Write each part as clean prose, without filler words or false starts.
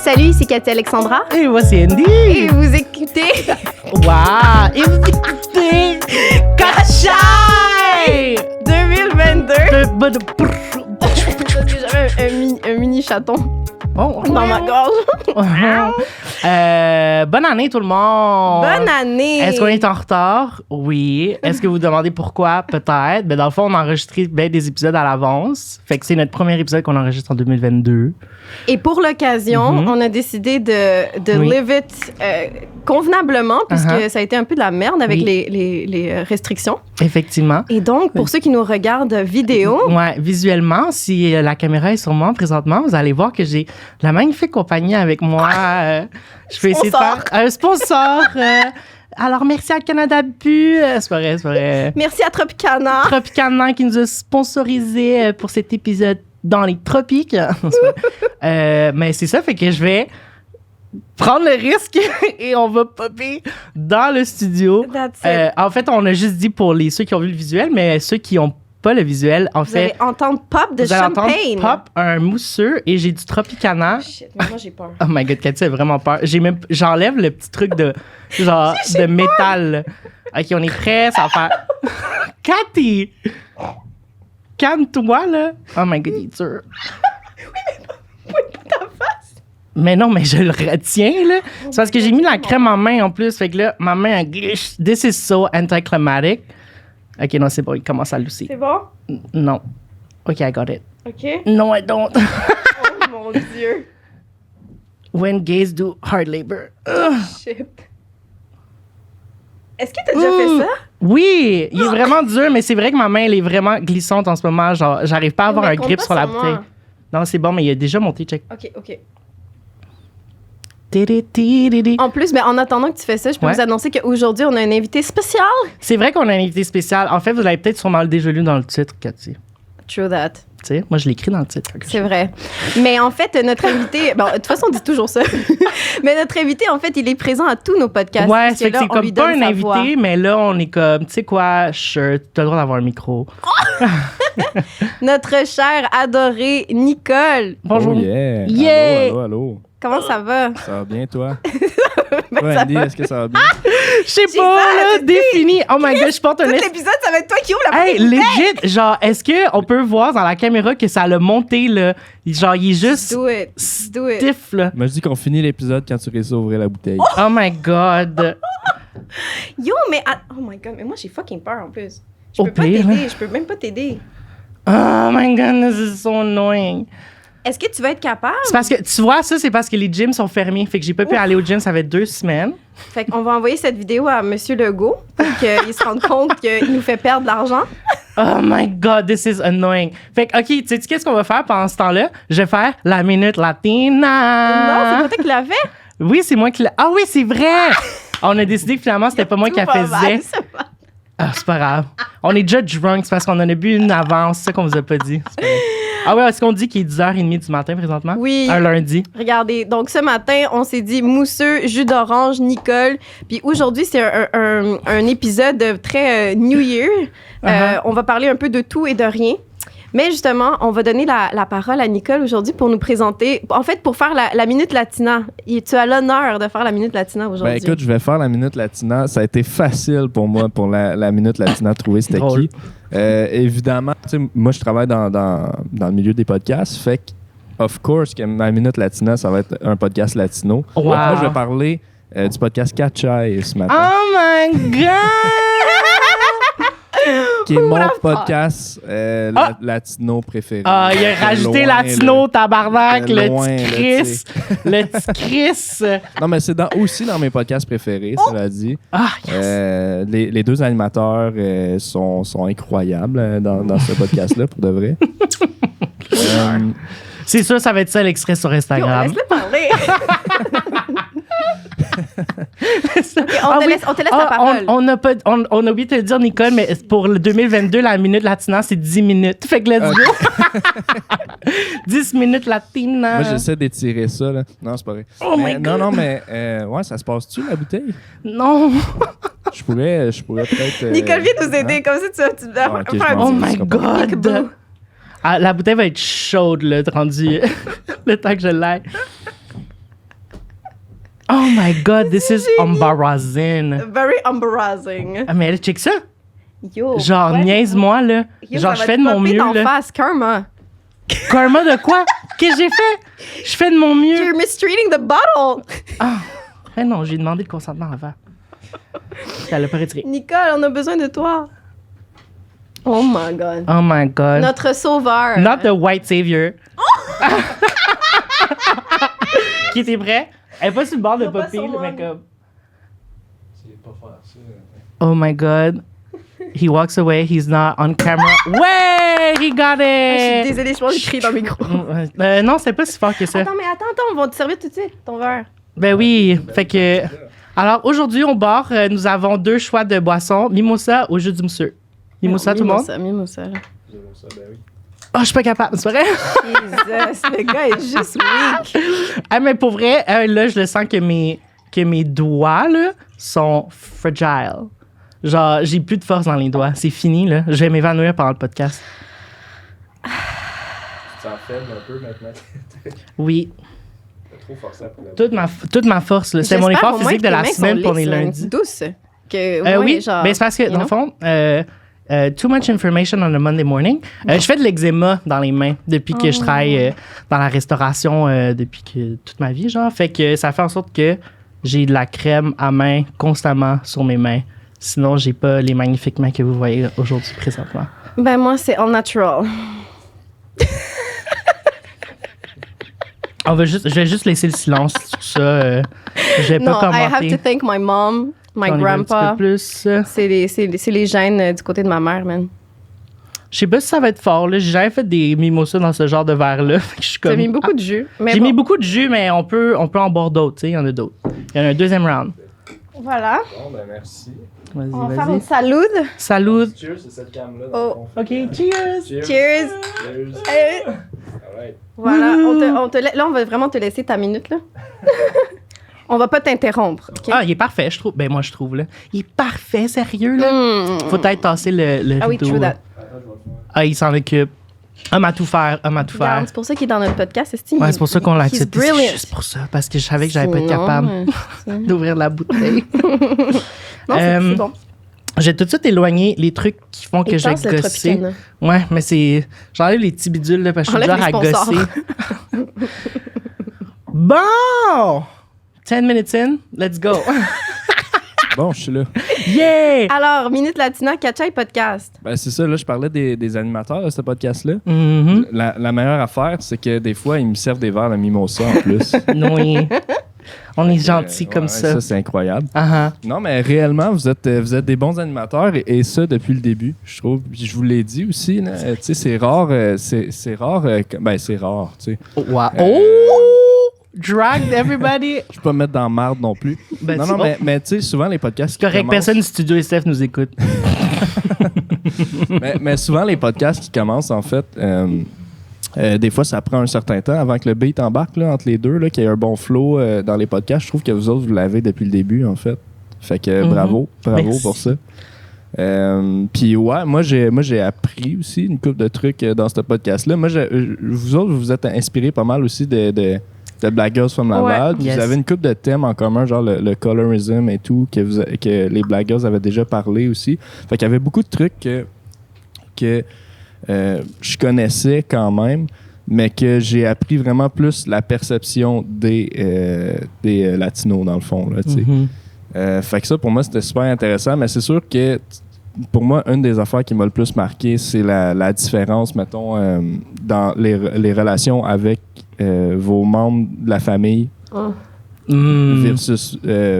Salut, ici Cathy Alexandra. Et moi, c'est Andy. Et vous écoutez... Wow! Et vous écoutez... Kachai! 2022. J'avais un mini chaton dans ma gorge. Bonne année, tout le monde! Bonne année! Est-ce qu'on est en retard? Oui. Est-ce que vous demandez pourquoi? Peut-être. Mais dans le fond, on a enregistré des épisodes à l'avance. Fait que c'est notre premier épisode qu'on enregistre en 2022. Et pour l'occasion, on a décidé de live it convenablement, puisque ça a été un peu de la merde avec les restrictions. Effectivement. Et donc, pour ceux qui nous regardent vidéo... Ouais, visuellement, si la caméra est sur moi présentement, vous allez voir que j'ai la magnifique compagnie avec moi. Je vais essayer de faire un sponsor. Alors, merci à Canada Bu. C'est pas vrai. Merci à Tropicana. Tropicana qui nous a sponsorisé pour cet épisode dans les tropiques. Mais c'est ça, fait que je vais prendre le risque et on va popper dans le studio. En fait, on a juste dit pour ceux qui ont vu le visuel, mais ceux qui n'ont pas le visuel, en fait... Vous allez entendre pop de champagne. Pop, un mousseux et j'ai du Tropicana. Shit, mais moi j'ai peur. Oh my God, Cathy a vraiment peur. J'enlève le petit truc de métal. OK, on est prêts, ça va faire... Cathy! Calme-toi, là. Oh my God, il est dur. Oui, mais ta face. Mais non, mais je le retiens, là. C'est parce que j'ai mis la crème en main, en plus. Fait que là, ma main, elle glisse. This is so anticlimactic. OK, non, c'est bon, il commence à lousser. C'est bon? Non. OK, I got it. OK. No, I don't. Oh, mon Dieu. When gays do hard labor. Shit. Est-ce que t'as déjà fait ça? Oui, il est vraiment dur, mais c'est vrai que ma main, elle est vraiment glissante en ce moment. Genre, j'arrive pas à avoir un grip sur la bouteille. Non, c'est bon, mais il a déjà monté, check. OK. Tiri. En plus, en attendant que tu fais ça, je peux vous annoncer qu'aujourd'hui, on a un invité spécial. C'est vrai qu'on a un invité spécial. En fait, vous l'avez peut-être sûrement déjà lu dans le titre, Cathy. True that. Tu sais, moi, je l'écris dans le titre. C'est vrai. Mais en fait, notre invité... Bon, de toute façon, on dit toujours ça. Mais notre invité, en fait, il est présent à tous nos podcasts. Ouais, c'est que c'est comme pas un invité, voix. mais là, on est comme, tu sais quoi, sure, t'as le droit d'avoir un micro. Notre chère, adorée Nicole. Bonjour. Oh yeah. Yeah. Allô. Comment ça va? Ça va bien, toi? Toi, Andy, est-ce que ça va bien? Je sais pas, là, défini. Oh my God, je porte un... Tout l'épisode, ça va être toi qui ouvre la Hey, legit, genre, est-ce qu'on peut voir dans la caméra que ça l'a monté, là? Genre, il est juste... Do it. Stiff, là. Moi, je dis qu'on finit l'épisode quand tu réussis à ouvrir la bouteille. Oh my God. Yo, mais... Oh my God, mais moi, j'ai fucking peur, en plus. Je Au peux pas pire, t'aider. Je peux même pas t'aider. Oh my God, this is so annoying. Est-ce que tu vas être capable? C'est parce que, tu vois, ça, c'est parce que les gyms sont fermés. Fait que j'ai pas pu aller au gym, ça fait 2 semaines. Fait qu'on va envoyer cette vidéo à M. Legault pour qu'il se rende compte qu'il nous fait perdre de l'argent. Oh my God, this is annoying. Fait que, OK, tu sais qu'est-ce qu'on va faire pendant ce temps-là? Je vais faire la Minute Latina. Non, c'est pas toi qui l'as fait? Oui, c'est moi qui l'ai... Ah oui, c'est vrai! On a décidé que finalement, c'était pas moi qui la faisais. Ah, c'est pas grave. On est déjà drunk, c'est parce qu'on en a bu une avance. C'est ça qu'on vous a pas dit. Ah ouais, est-ce qu'on dit qu'il est 10h30 du matin présentement? Oui. Un lundi. Regardez, donc ce matin, on s'est dit mousseux, jus d'orange, Nicole. Puis aujourd'hui, c'est un épisode très New Year. On va parler un peu de tout et de rien. Mais justement, on va donner la parole à Nicole aujourd'hui pour nous présenter, en fait, pour faire la Minute Latina. Et tu as l'honneur de faire la Minute Latina aujourd'hui. Ben écoute, je vais faire la Minute Latina. Ça a été facile pour moi pour la Minute Latina de trouver c'était qui. Évidemment, tu sais, moi, je travaille dans le milieu des podcasts. Fait que, of course, que ma Minute Latina, ça va être un podcast latino. Wow. Donc, moi, je vais parler du podcast Kachai ce matin. Oh my God! Qui est mon podcast latino préféré. Ah, il a rajouté latino, tabarnak, le petit Chris. Non, mais c'est aussi dans mes podcasts préférés, cela dit. Ah, yes. Les 2 animateurs sont incroyables dans ce podcast-là, pour de vrai. C'est sûr, ça va être ça l'extrait sur Instagram. Laisse-le parler. On te laisse la parole. On a oublié de te le dire, Nicole, mais pour le 2022, la Minute Latina, c'est 10 minutes. Fait que let's go. 10 minutes Latina. Moi, j'essaie d'étirer ça. Là. Non, c'est pas vrai. Oh my God. Non, mais ouais, ça se passe-tu, la bouteille? Non. Je pourrais peut-être... Nicole, viens nous aider. Comme ça, tu Oh my God. Ah, la bouteille va être chaude, là, rendu le temps que je l'aille. Oh my God, this is embarrassing. Very embarrassing. Ah, mais elle, check ça. Yo. Genre, ouais. niaise-moi, là. Yo, Genre, ça je va fais te de mon popper mieux, d'en là. face, karma. Karma de quoi? Qu'est-ce que j'ai fait? Je fais de mon mieux. You're mistreating the bottle. Ah, eh non, j'ai demandé le consentement avant. Elle l'a pas retiré. Nicole, on a besoin de toi. Oh my God. Oh my God. Notre sauveur. Not the white savior. Qui était prêt? Elle est pas sur le bord de Faut pas popper, sur le moi. make-up. C'est pas faire ça. Oh my God. He walks away. He's not on camera. Ouais! He got Je suis it! désolée, je pense que je crie dans le micro. Non, c'est pas si fort que ça. Attends, on va te servir tout de suite, ton verre. Ben oui. Fait que... Alors, aujourd'hui, au bar, nous avons 2 choix de boissons. Mimosa ou jus du monsieur. Mimosa, tout le monde? Mimosa. Oh, je suis pas capable. C'est vrai? Jesus, le gars est juste weak. Ah, mais pour vrai, là, je le sens que mes doigts, là, sont fragile. Genre, j'ai plus de force dans les doigts. C'est fini, là. Je vais m'évanouir pendant le podcast. Tu t'en faibles un peu maintenant. Oui. T'as trop forcé pour la Toute ma force, là. C'est mon J'espère effort au moins physique que de tes la mains semaine sont pour les lisses, lundis. douces. Que, au moins, Oui, genre, ben c'est parce que, dans le fond, too much information on a Monday morning. Je fais de l'eczéma dans les mains depuis que je travaille dans la restauration depuis que toute ma vie, genre. Fait que ça fait en sorte que j'ai de la crème à main constamment sur mes mains. Sinon, j'ai pas les magnifiques mains que vous voyez aujourd'hui présentement. Ben moi, c'est all natural. Je vais juste laisser le silence sur ça. Je vais Non, pas I have to commenter. thank my mom, my J'en ai vu un grandpa. petit peu plus. C'est les gènes du côté de ma mère, man. Je sais pas si ça va être fort, là. J'ai jamais fait des mimosas dans ce genre de verre-là. Je suis T'as comme... mis beaucoup de jus. Mais J'ai bon, mis beaucoup de jus, mais on peut en boire d'autres, tu sais. Il y en a d'autres. Il y en a un deuxième round. voilà. Bon, ben merci. Vas-y, On va faire une vas-y. salut. Salut. Cheers, c'est cette cam-là. Oh. OK, cheers. Cheers. Cheers. Cheers. Alright. Voilà, là, on va vraiment te laisser ta minute, là. On va pas t'interrompre, OK? Ah, il est parfait, je trouve. Ben, moi, je trouve, là. Il est parfait, sérieux, là. Mm. Faut peut-être tasser le Ah oui, rideau, true là. that. Ah, il s'en occupe. Homme à tout faire, homme à tout faire. Regarde, c'est pour ça qu'il est dans notre podcast, est-ce Ouais, c'est pour ça qu'on l'a He's accepté. C'est brilliant. juste pour ça, parce que je savais que j'allais pas être Sinon, capable c'est- d'ouvrir la bouteille. Non, c'est bon. J'ai tout de suite éloigné les trucs qui font que Et j'ai pense le gossé. Tropicana. Ouais, mais c'est... J'enlève les petits bidules, là, parce que je suis Enlève dur à les sponsors. gosser. Bon! 10 minutes in, let's go. Bon, je suis là. Yeah! Alors, Minute Latina, Catchay Podcast. Ben, c'est ça, là, je parlais des animateurs de ce podcast-là. Mhm. La meilleure affaire, c'est que des fois, ils me servent des verres de mimosa en plus. Oui. On est gentils comme Ouais, ça. Ça, c'est incroyable. Ah ah. Non, mais réellement, vous êtes des bons animateurs et ça depuis le début, je trouve. Puis je vous l'ai dit aussi, là, tu sais, c'est rare. C'est rare. Ben, c'est rare, tu sais. Wow. Euh, Oh! Dragged everybody. Je peux pas me mettre dans la marde non plus. Ben, non, c'est non, bon. mais tu sais, souvent les podcasts. C'est correct, qui commencent- personne du studio SF nous écoute. mais souvent les podcasts qui commencent, en fait, des fois, ça prend un certain temps avant que le beat embarque là, entre les deux, là, qu'il y ait un bon flow dans les podcasts. Je trouve que vous autres, vous l'avez depuis le début, en fait. Fait que bravo Merci. pour ça. Puis ouais, moi j'ai appris aussi une couple de trucs dans ce podcast-là. Moi, vous autres, vous êtes inspirés pas mal aussi de Black Girls from Laval. Ouais. Puis Yes. Vous avez une couple de thèmes en commun, genre le colorism et tout, que les Black Girls avaient déjà parlé aussi. Fait qu'il y avait beaucoup de trucs que je connaissais quand même, mais que j'ai appris vraiment plus la perception des Latinos, dans le fond. Là, tu sais. Mhm. Fait que ça, pour moi, c'était super intéressant, mais c'est sûr que pour moi, une des affaires qui m'a le plus marqué, c'est la différence, mettons, dans les relations avec vos membres de la famille Mm.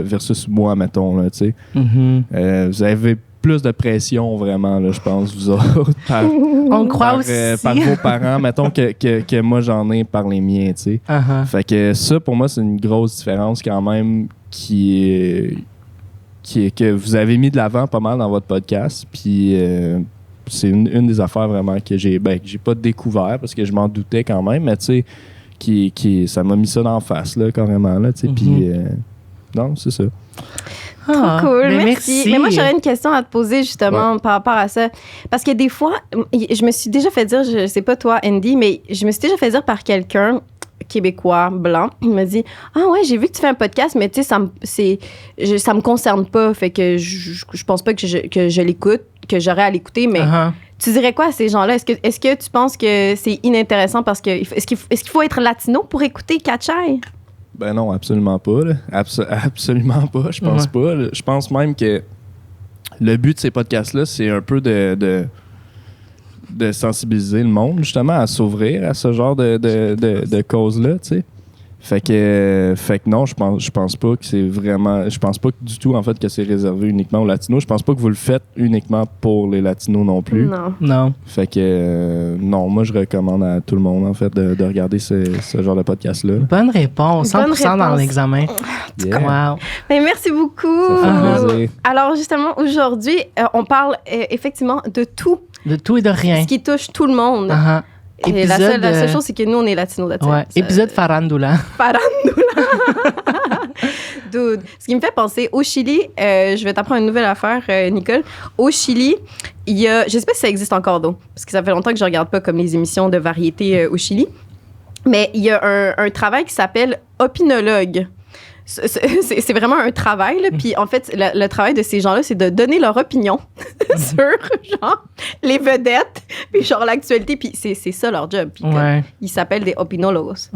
versus moi, mettons, là, tu sais. Mhm. Vous avez plus de pression, vraiment, là, je pense, vous autres, On croit aussi. par vos parents, mettons, que moi, j'en ai par les miens, tu sais. Uh-huh. Fait que ça, pour moi, c'est une grosse différence quand même que vous avez mis de l'avant pas mal dans votre podcast. Puis c'est une des affaires vraiment que j'ai pas découvert parce que je m'en doutais quand même, mais tu sais, ça m'a mis ça dans la face, là, carrément. Là, tu sais. Puis non, c'est ça. Ah, Cool, ben merci. Mais moi, j'aurais une question à te poser justement par rapport à ça. Parce que des fois, je me suis déjà fait dire, je sais pas toi, Andy, mais je me suis déjà fait dire par quelqu'un québécois blanc. Il m'a dit « Ah ouais, j'ai vu que tu fais un podcast, mais tu sais, ça me concerne pas. Fait que je pense pas que je l'écoute, que j'aurais à l'écouter. Mais tu dirais quoi à ces gens-là? Est-ce que tu penses que c'est inintéressant parce que... Est-ce qu'il faut être latino pour écouter Catchay? Ben non, absolument pas. Là. Absolument pas, je pense pas. Là. Je pense même que le but de ces podcasts-là, c'est un peu de sensibiliser le monde, justement, à s'ouvrir à ce genre de causes-là, tu sais. Fait que non, je pense pas que c'est vraiment... Je pense pas du tout, en fait, que c'est réservé uniquement aux Latinos. Je pense pas que vous le faites uniquement pour les Latinos non plus. Non. Fait que non, moi, je recommande à tout le monde, en fait, de regarder ce genre de podcast-là. Bonne réponse. 100% dans l'examen. Yeah. Wow. Ben, merci beaucoup. Ça fait plaisir. Alors, justement, aujourd'hui, on parle effectivement de tout. De tout et de rien. Ce qui touche tout le monde. Et la seule chose, c'est que nous, on est latinos. Ouais. Épisode Farandula. Dude. Ce qui me fait penser, au Chili, je vais t'apprendre une nouvelle affaire, Nicole. Au Chili, il y a... Je sais pas si ça existe encore, parce que ça fait longtemps que je regarde pas comme les émissions de variété au Chili. Mais il y a un travail qui s'appelle opinologue. C'est vraiment un travail, là. Puis en fait, le travail de ces gens-là, c'est de donner leur opinion sur, genre, les vedettes, puis genre l'actualité. Puis c'est ça leur job. Puis ils s'appellent des opinologos.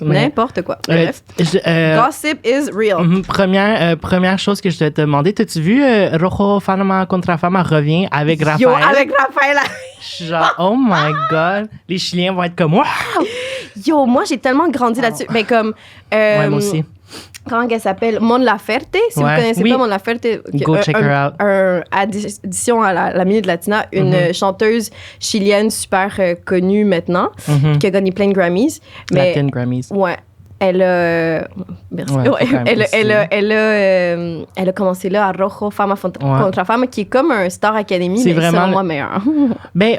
N'importe quoi. Bref. Gossip is real. Première chose que je dois te demander, t'as-tu vu Rojo Fama contra Fama revient avec Rafael? Yo, avec Rafael. Genre, oh my God. Les Chiliens vont être comme, wow! Yo, moi, j'ai tellement grandi là-dessus. Mais comme... ouais, moi aussi. Comment elle s'appelle? Mon Laferte. Si vous connaissez pas Mon Laferte, go check her out. Addition à la Minute Latina, une chanteuse chilienne super connue maintenant, qui a gagné plein de Grammys. Latin Grammys. Ouais. Elle a... Merci. Elle a commencé là à Rojo Fama contra Fama, qui est comme un Star Academy, c'est mais vraiment selon moi meilleur. Ben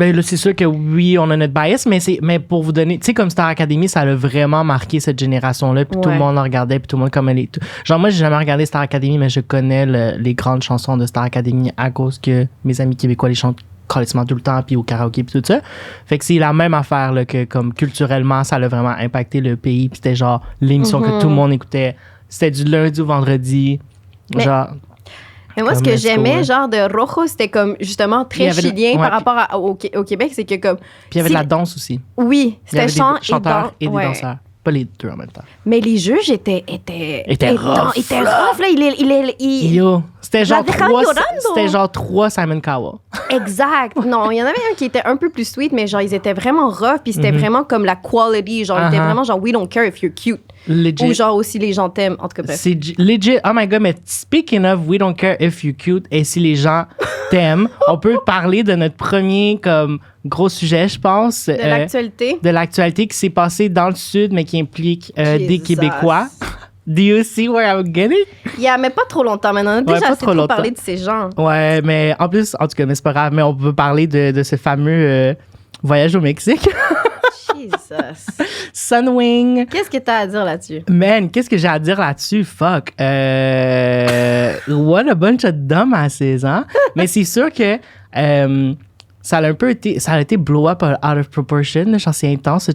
là, c'est sûr que oui, on a notre bias, mais pour vous donner... Tu sais, comme Star Academy, ça a vraiment marqué cette génération-là, puis tout le monde la regardait, puis tout le monde comme elle est... Genre, moi, j'ai jamais regardé Star Academy, mais je connais les grandes chansons de Star Academy à cause que mes amis québécois les chantent carrément tout le temps, puis au karaoké, puis tout ça. Fait que c'est la même affaire, là, que comme culturellement, ça a vraiment impacté le pays, puis c'était genre l'émission que tout le monde écoutait. C'était du lundi au vendredi, genre... Mais moi, ce que j'aimais, genre, de Rojo, c'était comme, justement, très chilien par rapport au Québec, c'est que comme... Puis il y avait de la danse aussi. Oui, c'était chanteurs et des danseurs. Pas les deux en même temps. Mais les juges étaient rough, là. Yo, c'était genre 3 Simon Cowell. Exact. Non, il y en avait un qui était un peu plus sweet, mais genre, ils étaient vraiment rough, puis c'était vraiment comme la quality. Genre, ils étaient vraiment genre, we don't care if you're cute. Legit. Ou genre aussi, les gens t'aiment. En tout cas, bref. C'est legit. Oh my God, mais speaking of we don't care if you're cute, et si les gens t'aiment, on peut parler de notre premier, comme, gros sujet, je pense. De l'actualité. De l'actualité qui s'est passé dans le Sud, mais qui implique des Québécois. Do you see where I'm getting? Yeah, mais pas trop longtemps maintenant. On a déjà assez trop parlé de ces gens. Ouais, mais en plus, en tout cas, mais c'est pas grave, mais on peut parler de ce fameux voyage au Mexique. Jesus. Sunwing. Qu'est-ce que t'as à dire là-dessus? Man, qu'est-ce que j'ai à dire là-dessus? Fuck. What a bunch of dumbasses, hein? Mais c'est sûr que ça a été blow up out of proportion. Là, genre, c'est intense.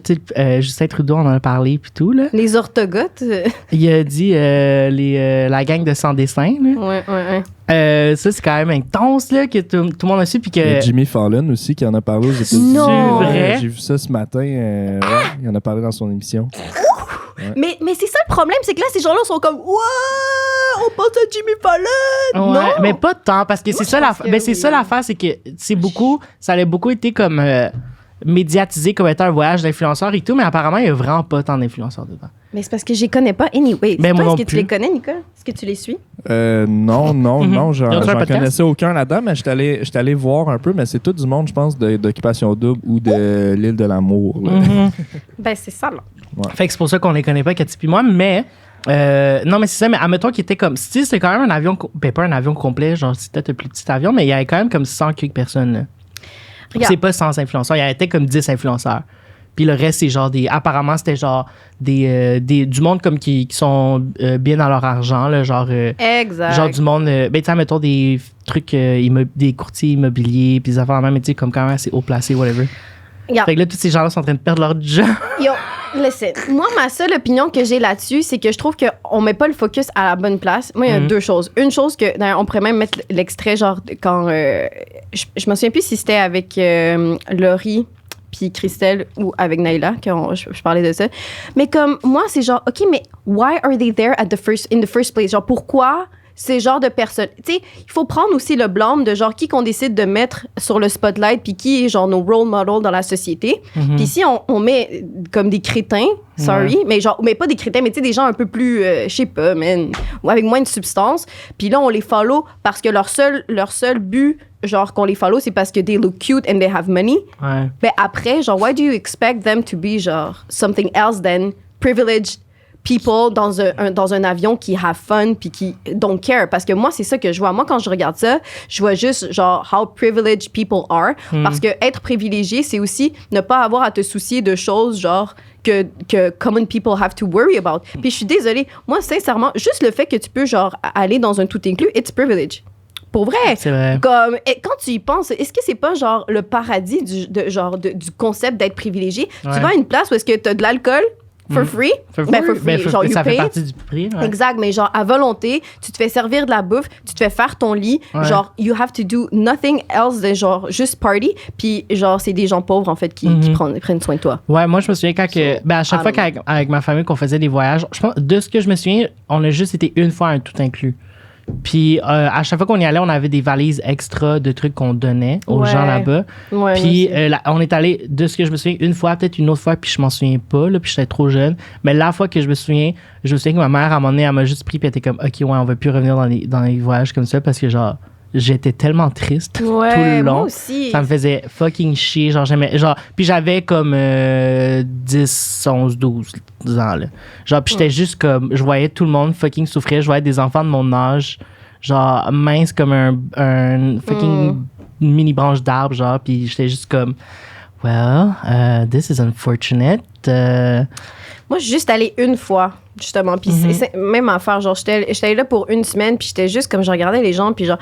Justin Trudeau, on en a parlé puis tout. Là. Les orthogotes. Il a dit la gang de sans dessin. Là. Ouais. Ça, c'est quand même intense là, que tout le monde a su. Puis que... Il y a Jimmy Fallon aussi qui en a parlé aux États-Unis. Non! C'est vrai? J'ai vu ça ce matin. Il en a parlé dans son émission. Ouais. Mais c'est ça le problème, c'est que là, ces gens-là sont comme « Ouais, on pense à Jimmy Fallon! » Ouais, Non! mais pas tant, parce que c'est ça l'affaire. Ben, c'est ça l'affaire, c'est que ça a beaucoup été comme médiatisé comme étant un voyage d'influenceurs et tout, mais apparemment, il y a vraiment pas tant d'influenceurs dedans. Mais c'est parce que je les connais pas anyway. Ben, toi, est-ce que tu les connais, Nicole? Est-ce que tu les suis? Non, j'en connaissais aucun là-dedans, mais j'étais allé voir un peu, mais c'est tout du monde, je pense, d'Occupation Double ou de l'Île de l'Amour. Ben, c'est ça, là. Ouais. Fait que c'est pour ça qu'on les connaît pas, Cathy puis moi, mais... non, mais c'est ça, mais admettons qu'il était comme... C'était quand même un avion... Ben, pas un avion complet, genre, c'était peut-être un plus petit avion, mais il y avait quand même comme 100 quelques personnes, là. C'est pas 100 influenceurs, il y avait comme 10 influenceurs. Puis le reste, c'est genre des... Apparemment, c'était genre du monde comme qui sont bien dans leur argent, là, genre... Exact. Genre du monde... ben, tu sais, mettons des trucs... des courtiers immobiliers, puis des affaires même, tu sais, comme quand même assez haut placés, whatever. Yeah. Fait que là, tous ces gens-là sont en train de perdre leur job. Yo, listen, moi, ma seule opinion que j'ai là-dessus, c'est que je trouve qu'on met pas le focus à la bonne place. Moi, il y a deux choses. Une chose que, d'ailleurs, on pourrait même mettre l'extrait, genre, quand... je me souviens plus si c'était avec Laurie puis Christelle ou avec Naila, que je parlais de ça. Mais comme, moi, c'est genre, OK, mais why are they there in the first place? Genre, pourquoi... ces genres de personnes. Tu sais, il faut prendre aussi le blâme de genre qui qu'on décide de mettre sur le spotlight puis qui est genre nos role models dans la société. Puis si on met comme des crétins, mais pas des crétins, mais tu sais, des gens un peu plus, je sais pas, man, ou avec moins de substance. Puis là, on les follow parce que leur seul but, genre qu'on les follow, c'est parce que they look cute and they have money. Ouais. Ben après, genre, why do you expect them to be genre something else than privileged people dans un avion qui have fun puis qui don't care? Parce que moi, c'est ça que je vois. Moi, quand je regarde ça, je vois juste genre how privileged people are. Parce que être privilégié, c'est aussi ne pas avoir à te soucier de choses genre que common people have to worry about. Puis je suis désolée. Moi, sincèrement, juste le fait que tu peux genre aller dans un tout inclus, it's privilege. Pour vrai. C'est vrai. Comme, quand tu y penses, est-ce que c'est pas genre le paradis du concept d'être privilégié? Ouais. Tu vas à une place où est-ce que t'as de l'alcool for free? For free. Genre, ça you fait pay. partie du prix. Ouais. Exact, mais genre à volonté, tu te fais servir de la bouffe, tu te fais faire ton lit, genre you have to do nothing else than genre juste party, puis genre c'est des gens pauvres en fait qui prennent soin de toi. Ouais, moi je me souviens à chaque fois qu'avec ma famille qu'on faisait des voyages, je pense de ce que je me souviens, on a juste été une fois un tout inclus. Puis à chaque fois qu'on y allait, on avait des valises extra de trucs qu'on donnait aux gens là-bas. Ouais, puis on est allé, de ce que je me souviens, une fois, peut-être une autre fois, puis je m'en souviens pas, là, puis j'étais trop jeune. Mais la fois que je me souviens que ma mère, à un moment donné, elle m'a juste pris, puis elle était comme, OK, ouais, on va plus revenir dans les voyages comme ça, parce que genre, j'étais tellement triste tout le long. Moi aussi. Ça me faisait fucking chier. Puis j'avais comme 10, 11, 12 ans. Là. Genre, puis j'étais juste comme. Je voyais tout le monde fucking souffrir. Je voyais des enfants de mon âge, genre, minces comme un fucking mini branche d'arbre, genre. Puis j'étais juste comme. Well, this is unfortunate. Moi, je suis juste allée une fois, justement. Puis c'est même affaire, genre, j'étais allée là pour une semaine, puis j'étais juste comme, je regardais les gens, puis genre...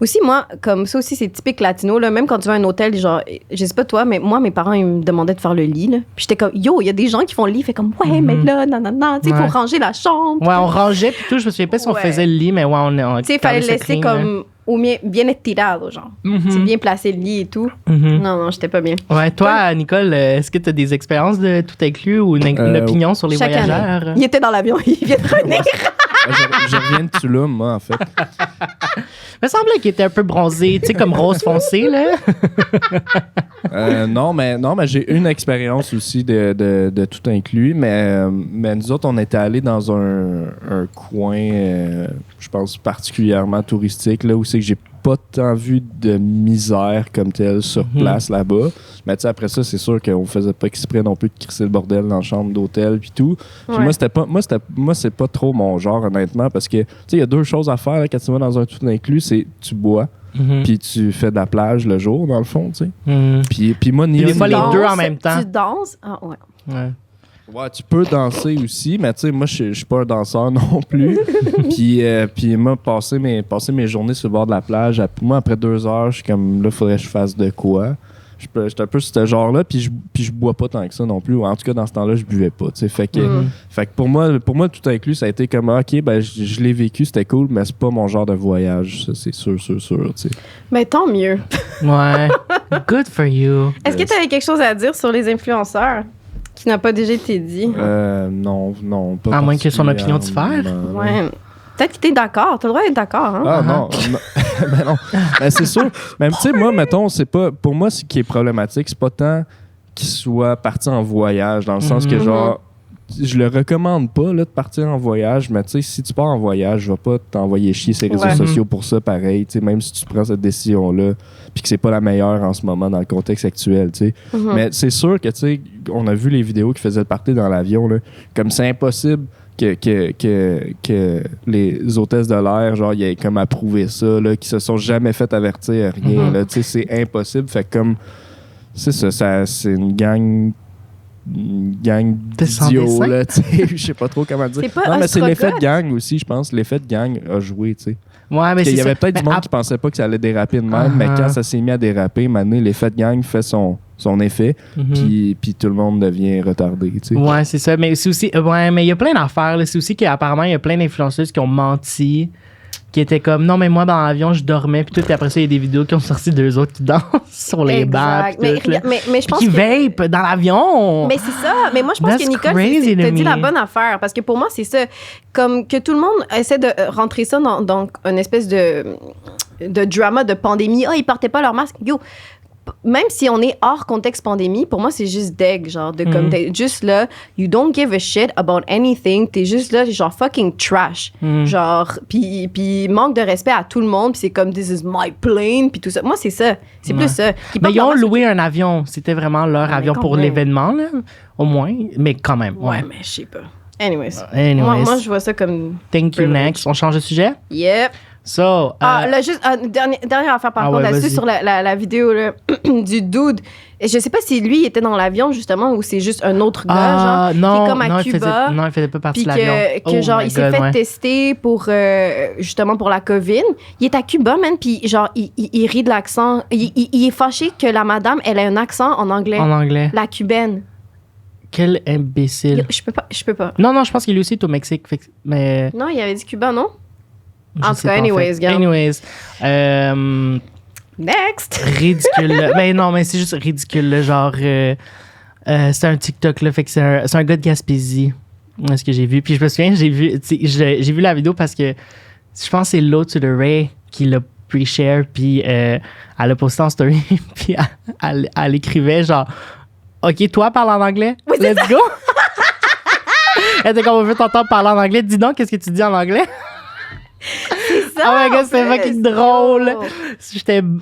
Aussi, moi, comme ça aussi, c'est typique latino, là. Même quand tu vas à un hôtel, genre, je sais pas toi, mais moi, mes parents, ils me demandaient de faire le lit, là. Puis j'étais comme, yo, il y a des gens qui font le lit, fait comme, ouais, mais là, non, tu sais, il faut ranger la chambre. Ouais, on rangeait, puis tout, je me souviens pas si on faisait le lit, mais ouais, on tu sais, il fallait le laisser comme, au mieux, bien étirado, genre. C'est bien placé le lit et tout. Non, j'étais pas bien. Ouais, toi, Nicole, est-ce que tu as des expériences de tout inclus ou une opinion sur les voyageurs? Année. Il était dans l'avion, il vient de revenir. Je reviens de Tulum, moi, en fait. Il me semblait qu'il était un peu bronzé, tu sais, comme rose foncé, là. Non, mais j'ai une expérience aussi de tout inclus, mais nous autres, on était allés dans un coin, je pense, particulièrement touristique, là, où c'est que j'ai pas tant vu de misère comme telle sur place là-bas. Mais tu sais, après ça, c'est sûr qu'on faisait pas exprès non plus de crisser le bordel dans la chambre d'hôtel puis tout. Puis moi, c'est pas trop mon genre, honnêtement, parce que tu sais, il y a deux choses à faire là, quand tu vas dans un tout inclus, c'est tu bois. Puis tu fais de la plage le jour, dans le fond, tu sais. Puis moi, des fois, les deux en même temps. Tu danses? Ah, ouais. Ouais, tu peux danser aussi, mais tu sais, moi, je suis pas un danseur non plus. Puis moi, passer mes journées sur le bord de la plage, moi, après 2 heures, je suis comme, là, faudrait que je fasse de quoi. J'étais un peu sur ce genre-là, puis je bois pas tant que ça non plus. Ou en tout cas, dans ce temps-là, je buvais pas, tu sais. Fait que pour moi, tout inclus, ça a été comme, OK, ben, je l'ai vécu, c'était cool, mais c'est pas mon genre de voyage, ça, c'est sûr, tu sais. Mais tant mieux. Ouais. Good for you. Est-ce que tu avais quelque chose à dire sur les influenceurs qui n'a pas déjà été dit? Non, pas à moins que son opinion diffère. Ouais. Peut-être que t'es d'accord. T'as le droit d'être d'accord, hein? Ah non. Ben non. Ben c'est sûr. Même, tu sais, moi, mettons, c'est pas... Pour moi, ce qui est problématique, c'est pas tant qu'il soit parti en voyage, dans le sens que, genre, je le recommande pas, là, de partir en voyage, mais tu sais, si tu pars en voyage, je vais pas t'envoyer chier ces réseaux sociaux pour ça, pareil, tu sais, même si tu prends cette décision-là, puis que c'est pas la meilleure en ce moment dans le contexte actuel, tu sais. Mais c'est sûr que, tu sais, on a vu les vidéos qui faisaient le party dans l'avion, là, comme c'est impossible que les hôtesses de l'air, genre, ils aient comme approuvé ça, là, qui se sont jamais fait avertir, rien, là, tu sais, c'est impossible. Fait comme, c'est ça, c'est une gang d'idiots, là, tu sais, je sais pas trop comment dire. C'est pas non, mais c'est Ostrogoth? l'effet de gang aussi, je pense. L'effet de gang a joué, tu sais. Ouais, mais Il y avait peut-être Mais du monde qui pensait pas que ça allait déraper de même, mais quand ça s'est mis à déraper, maintenant, l'effet de gang fait son effet, puis tout le monde devient retardé. Tu sais. Ouais, c'est ça. Mais c'est aussi. Ouais, mais il y a plein d'affaires. Là. C'est aussi qu'apparemment, il y a plein d'influenceuses qui ont menti, qui étaient comme non, mais moi, dans l'avion, je dormais, puis tout. Puis après ça, il y a des vidéos qui ont sorti d'eux autres qui dansent sur les bancs. Mais je pense qui vape dans l'avion. Mais c'est ça. Mais moi, je pense That's que Nicole crazy t'as to dit me. la bonne affaire. Parce que pour moi, c'est ça. Comme que tout le monde essaie de rentrer ça dans une espèce de drama de pandémie. Ah, ils portaient pas leur masque. Yo, même si on est hors contexte pandémie, pour moi, c'est juste deg, genre, de comme, t'es juste là, you don't give a shit about anything, t'es juste là, genre, fucking trash. Genre, puis manque de respect à tout le monde, puis c'est comme, this is my plane, puis tout ça. Moi, c'est ça. C'est plus ça. Mais ils ont loué un avion. C'était vraiment leur avion pour l'événement, là, au moins. Mais quand même. Ouais, mais je sais pas. Anyways. Moi, je vois ça comme... Thank you, next. On change de sujet? Yep. So, là, juste, dernière affaire par contre, là-dessus, sur la vidéo là, du dude. Je sais pas si lui était dans l'avion, justement, ou c'est juste un autre gars, genre, qui est comme à Cuba. Il faisait pas partie de l'avion. Puis genre, il s'est fait tester pour, justement, pour la COVID. Il est à Cuba, man, puis genre, il rit de l'accent. Il est fâché que la madame, elle a un accent en anglais. En anglais. La cubaine. Quel imbécile. Je peux pas. Non, je pense qu'il est aussi au Mexique. Mais... Non, il avait dit Cuba, non? En tout cas, anyways. Next! Ridicule. Ben non, mais c'est juste ridicule. Là, genre, c'est un TikTok, là, fait que c'est un gars de Gaspésie. Ce que j'ai vu. Puis je me souviens, j'ai vu la vidéo parce que je pense que c'est Low to the Ray qui l'a pre-share. Puis elle a posté en story. Puis elle écrivait genre, OK, toi, parle en anglais. Oui, Let's go! Elle était comme, on veut t'entendre parler en anglais. Dis donc, qu'est-ce que tu dis en anglais? C'est ça! Oh my god, c'était fucking drôle!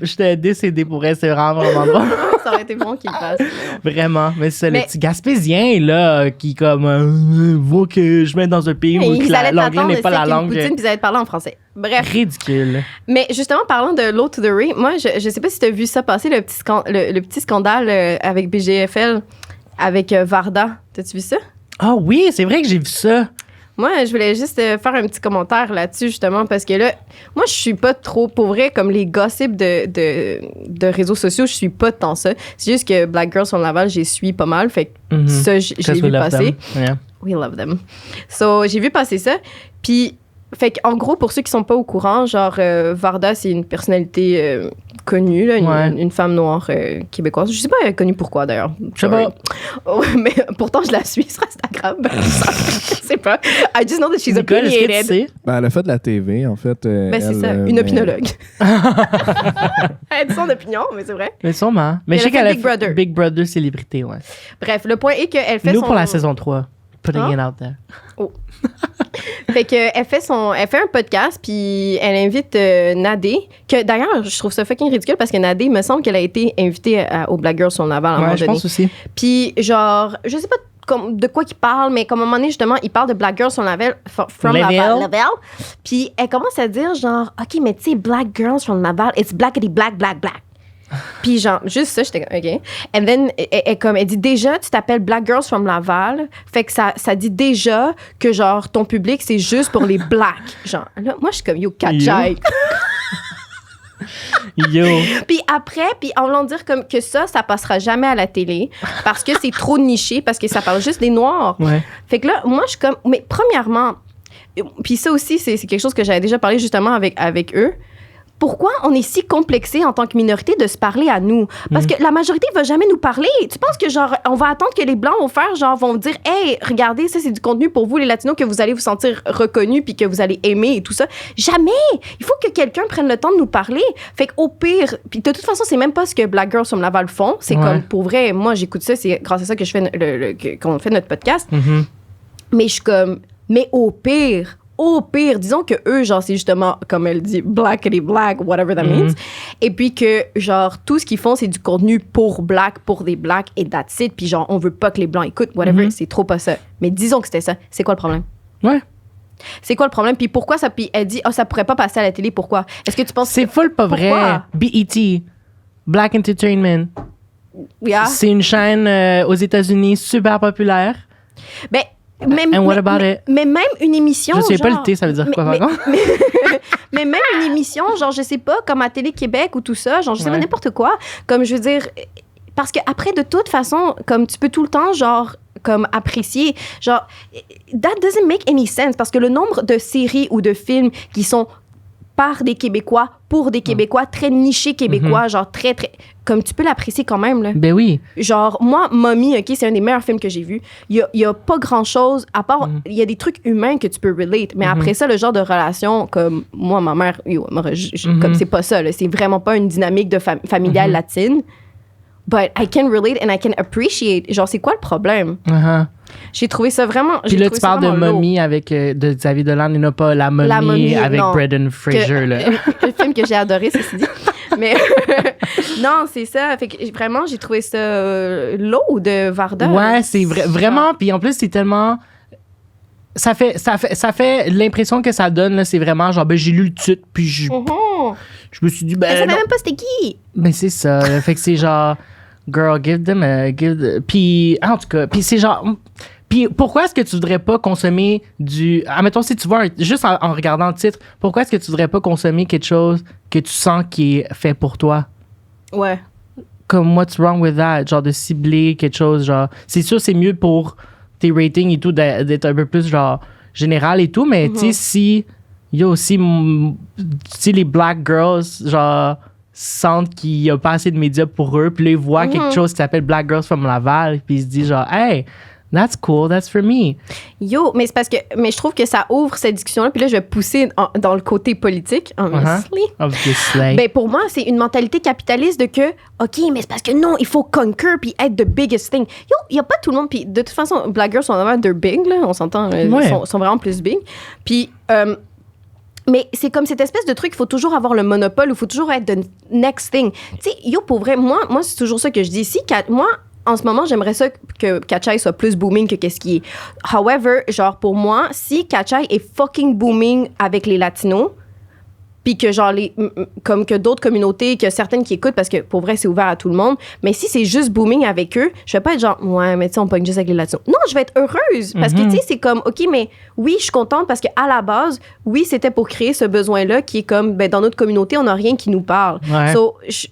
J'étais décédée pour elle, c'est vraiment drôle. Ça aurait été bon qu'il passe. Vraiment, mais c'est le petit Gaspésien, là, qui comme, voit que je mets dans un pays où l'anglais n'est pas la langue. Poutine, puis ils allaient te parler en français. Bref. Ridicule. Mais justement, parlant de Low to the Ray, moi, je sais pas si t'as vu ça passer, le petit scandale avec BGFL, avec Varda. T'as-tu vu ça? Ah oui, c'est vrai que j'ai vu ça. Moi, je voulais juste faire un petit commentaire là-dessus, justement, parce que là, moi, je suis pas trop, pour vrai, comme les gossips de réseaux sociaux, je suis pas tant ça. C'est juste que Black Girls from Laval, j'y suis pas mal, fait que ça, j'ai vu passer. Yeah. We love them. So, j'ai vu passer ça, puis... Fait qu'en gros, pour ceux qui sont pas au courant, genre, Varda, c'est une personnalité connue, là, une femme noire québécoise. Je sais pas, elle est connue pourquoi, d'ailleurs. Je sais pas. Oh, mais pourtant, je la suis sur Instagram. Je sais pas. I just know that she's Nicole, opinionated. est-ce que tu sais? Ben, elle a fait de la TV, en fait. Ben, c'est ça, une opinologue. Elle a dit son opinion, mais c'est vrai. Mais sûrement. Mais Elle je sais a fait qu'elle a Big Brother. Big Brother célébrité, ouais. Bref, le point est qu'elle fait Nous, son... pour la saison 3. Putting it out there. Oh. Fait que elle fait un podcast puis elle invite Nadé, que d'ailleurs je trouve ça fucking ridicule parce que Nadé, il me semble qu'elle a été invitée au Black Girls from Laval à un moment donné. Je pense aussi. Puis genre, je sais pas de quoi il parle, mais comme à un moment donné justement, il parle de Black Girls from Laval, puis elle commence à dire genre, OK, mais tu sais Black Girls from Laval, it's blackity black. Puis genre, juste ça, j'étais comme, OK. And then, elle dit déjà, tu t'appelles Black Girls from Laval. Fait que ça dit déjà que genre, ton public, c'est juste pour les blacks. Genre, là, moi, je suis comme, yo, Kachai. Yo. Puis après, puis en voulant dire comme que ça passera jamais à la télé parce que c'est trop niché, parce que ça parle juste des Noirs. Ouais. Fait que là, moi, je suis comme, mais premièrement, puis ça aussi, c'est quelque chose que j'avais déjà parlé justement avec eux. Pourquoi on est si complexé en tant que minorité de se parler à nous? Parce que la majorité va jamais nous parler. Tu penses que genre on va attendre que les blancs vont dire hey, regardez, ça c'est du contenu pour vous les latinos que vous allez vous sentir reconnus puis que vous allez aimer et tout ça. Jamais. Il faut que quelqu'un prenne le temps de nous parler. Fait qu'au pire, puis de toute façon, c'est même pas ce que Black Girls from Laval font, c'est comme pour vrai, moi j'écoute ça, c'est grâce à ça que je fais qu'on fait notre podcast. Mais je suis comme mais au pire, disons que eux, genre, c'est justement, comme elle dit, blackity black, whatever that means. Et puis que, genre, tout ce qu'ils font, c'est du contenu pour black, pour des blacks, et that's it. Puis genre, on veut pas que les blancs écoutent, whatever, c'est trop pas ça. Mais disons que c'était ça. C'est quoi le problème? Ouais. C'est quoi le problème? Puis pourquoi ça... Puis elle dit, ça pourrait pas passer à la télé, pourquoi? Est-ce que tu penses... C'est full pas vrai. BET, Black Entertainment. Yeah. C'est une chaîne aux États-Unis super populaire. Ben, And what about it? Mais même une émission. Je sais genre, pas le thé, ça veut dire quoi, par contre? Mais même une émission, genre, je sais pas, comme à Télé-Québec ou tout ça, genre, je sais pas, Ouais. n'importe quoi. Comme, je veux dire, parce que après, de toute façon, comme tu peux tout le temps, genre, comme apprécier, genre, that doesn't make any sense parce que le nombre de séries ou de films qui sont par des Québécois, pour des Québécois, très nichés Québécois, genre, très, très, comme tu peux l'apprécier quand même, là. Ben oui. Genre, moi, Mommy, OK, c'est un des meilleurs films que j'ai vu. Il y a pas grand-chose, à part, il y a des trucs humains que tu peux relate. Mais après ça, le genre de relation, comme moi, ma mère, comme c'est pas ça, là. C'est vraiment pas une dynamique de familiale latine. But I can relate and I can appreciate. Genre, c'est quoi le problème? J'ai trouvé ça vraiment... Puis là, tu parles de Mommy avec de Xavier Dolan et non pas La Mommy avec non. Brendan Fraser, là. Le film que j'ai adoré, ceci dit. Mais non, c'est ça. Fait que vraiment, j'ai trouvé ça lourd de Varda. Ouais, c'est vraiment. Puis en plus, c'est tellement. Ça fait l'impression que ça donne, là, c'est vraiment genre, ben, j'ai lu le titre, puis je me suis dit, ben. Je savais non. même pas c'était qui. Ben, c'est ça. Fait que c'est genre, girl, give them a. Puis, en tout cas, puis c'est genre. Puis pourquoi est-ce que tu voudrais pas consommer du... Admettons, si tu vois, juste en regardant le titre, pourquoi est-ce que tu voudrais pas consommer quelque chose que tu sens qui est fait pour toi? Ouais. Comme, what's wrong with that? Genre, de cibler quelque chose, genre... C'est sûr, c'est mieux pour tes ratings et tout, d'être un peu plus, genre, général et tout, mais tu sais, si les black girls, genre, sentent qu'il y a pas assez de médias pour eux, puis là, ils voient quelque chose qui s'appelle Black Girls from Laval, puis ils se disent, genre, hey... That's cool, that's for me. Yo, mais c'est parce que mais je trouve que ça ouvre cette discussion-là. Puis là, je vais pousser dans le côté politique, obviously. Obviously. Ben, pour moi, c'est une mentalité capitaliste de que, OK, mais c'est parce que non, il faut conquer puis être the biggest thing. Yo, il n'y a pas tout le monde. Puis de toute façon, Black Girls sont vraiment they're big, là. On s'entend, sont vraiment plus big. Puis, mais c'est comme cette espèce de truc, il faut toujours avoir le monopole, il faut toujours être the next thing. Tu sais, yo, pour vrai, moi c'est toujours ça que je dis. Moi, en ce moment, j'aimerais ça que Catchay soit plus booming que qu'est-ce qui est. However, genre, pour moi, si Catchay est fucking booming avec les Latinos, puis que genre comme que d'autres communautés, que certaines qui écoutent, parce que pour vrai, c'est ouvert à tout le monde, mais si c'est juste booming avec eux, je vais pas être genre, ouais, mais tu sais, on pogne juste avec les Latinos. Non, je vais être heureuse, parce que tu sais, c'est comme, OK, mais oui, je suis contente, parce qu'à la base, oui, c'était pour créer ce besoin-là qui est comme, ben, dans notre communauté, on n'a rien qui nous parle. Ouais. So, je